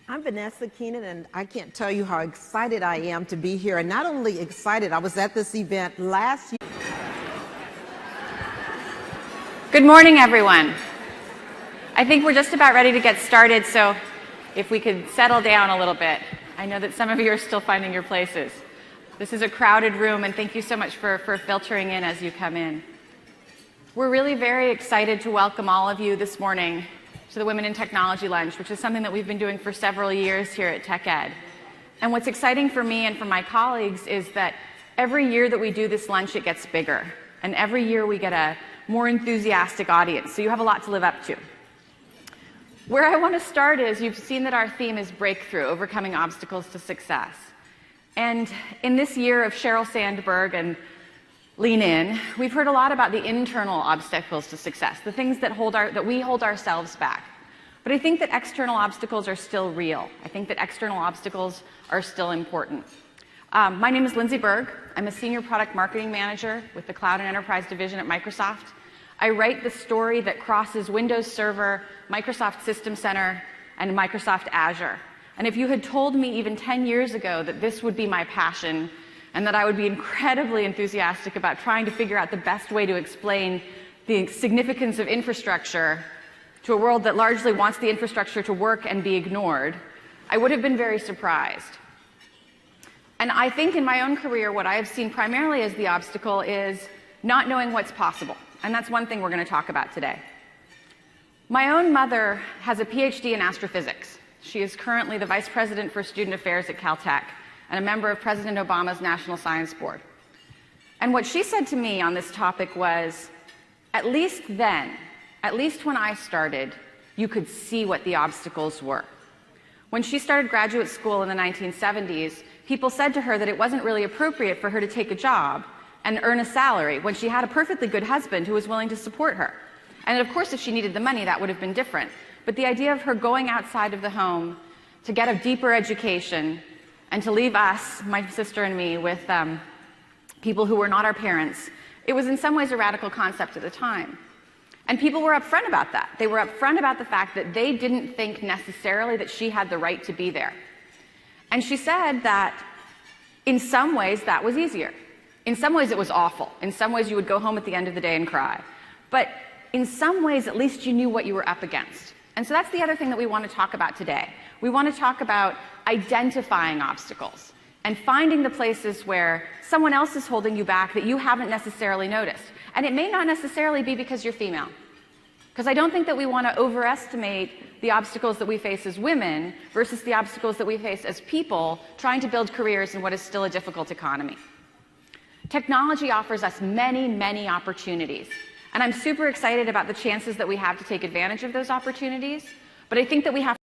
I'm Vanessa Keenan, and I can't tell you how excited I am to be here. And not only excited, I was at this event last year. Good morning, everyone. I think we're just about ready to get started, so if we could settle down a little bit. I know that some of you are still finding your places. This is a crowded room, and thank you so much for filtering in as you come in. We're really very excited to welcome all of you this morning to the Women in Technology Lunch, which is something that we've been doing for several years here at Tech Ed. And what's exciting for me and for my colleagues is that every year that we do this lunch, it gets bigger. And every year we get a more enthusiastic audience, so you have a lot to live up to. Where I want to start is, you've seen that our theme is breakthrough, overcoming obstacles to success. And in this year of Sheryl Sandberg and Lean In, we've heard a lot about the internal obstacles to success, the things that we hold ourselves back. But I think that external obstacles are still real. I think that external obstacles are still important. My name is Lindsay Berg. I'm a Senior Product Marketing Manager with the Cloud and Enterprise Division at Microsoft. I write the story that crosses Windows Server, Microsoft System Center, and Microsoft Azure. And if you had told me even 10 years ago that this would be my passion and that I would be incredibly enthusiastic about trying to figure out the best way to explain the significance of infrastructure to a world that largely wants the infrastructure to work and be ignored, I would have been very surprised. And I think in my own career, what I have seen primarily as the obstacle is not knowing what's possible. And that's one thing we're going to talk about today. My own mother has a PhD in astrophysics. She is currently the Vice President for Student Affairs at Caltech and a member of President Obama's National Science Board. And what she said to me on this topic was, at least then, at least when I started, you could see what the obstacles were. When she started graduate school in the 1970s, people said to her that it wasn't really appropriate for her to take a job and earn a salary when she had a perfectly good husband who was willing to support her. And of course, if she needed the money, that would have been different. But the idea of her going outside of the home to get a deeper education and to leave us, my sister and me, with people who were not our parents, it was in some ways a radical concept at the time. And people were upfront about that. They were upfront about the fact that they didn't think necessarily that she had the right to be there. And she said that in some ways that was easier. In some ways it was awful. In some ways you would go home at the end of the day and cry. But in some ways at least you knew what you were up against. And so that's the other thing that we want to talk about today. We want to talk about identifying obstacles and finding the places where someone else is holding you back that you haven't necessarily noticed. And it may not necessarily be because you're female. Because I don't think that we want to overestimate the obstacles that we face as women versus the obstacles that we face as people trying to build careers in what is still a difficult economy. Technology offers us many, many opportunities. And I'm super excited about the chances that we have to take advantage of those opportunities. But I think that we have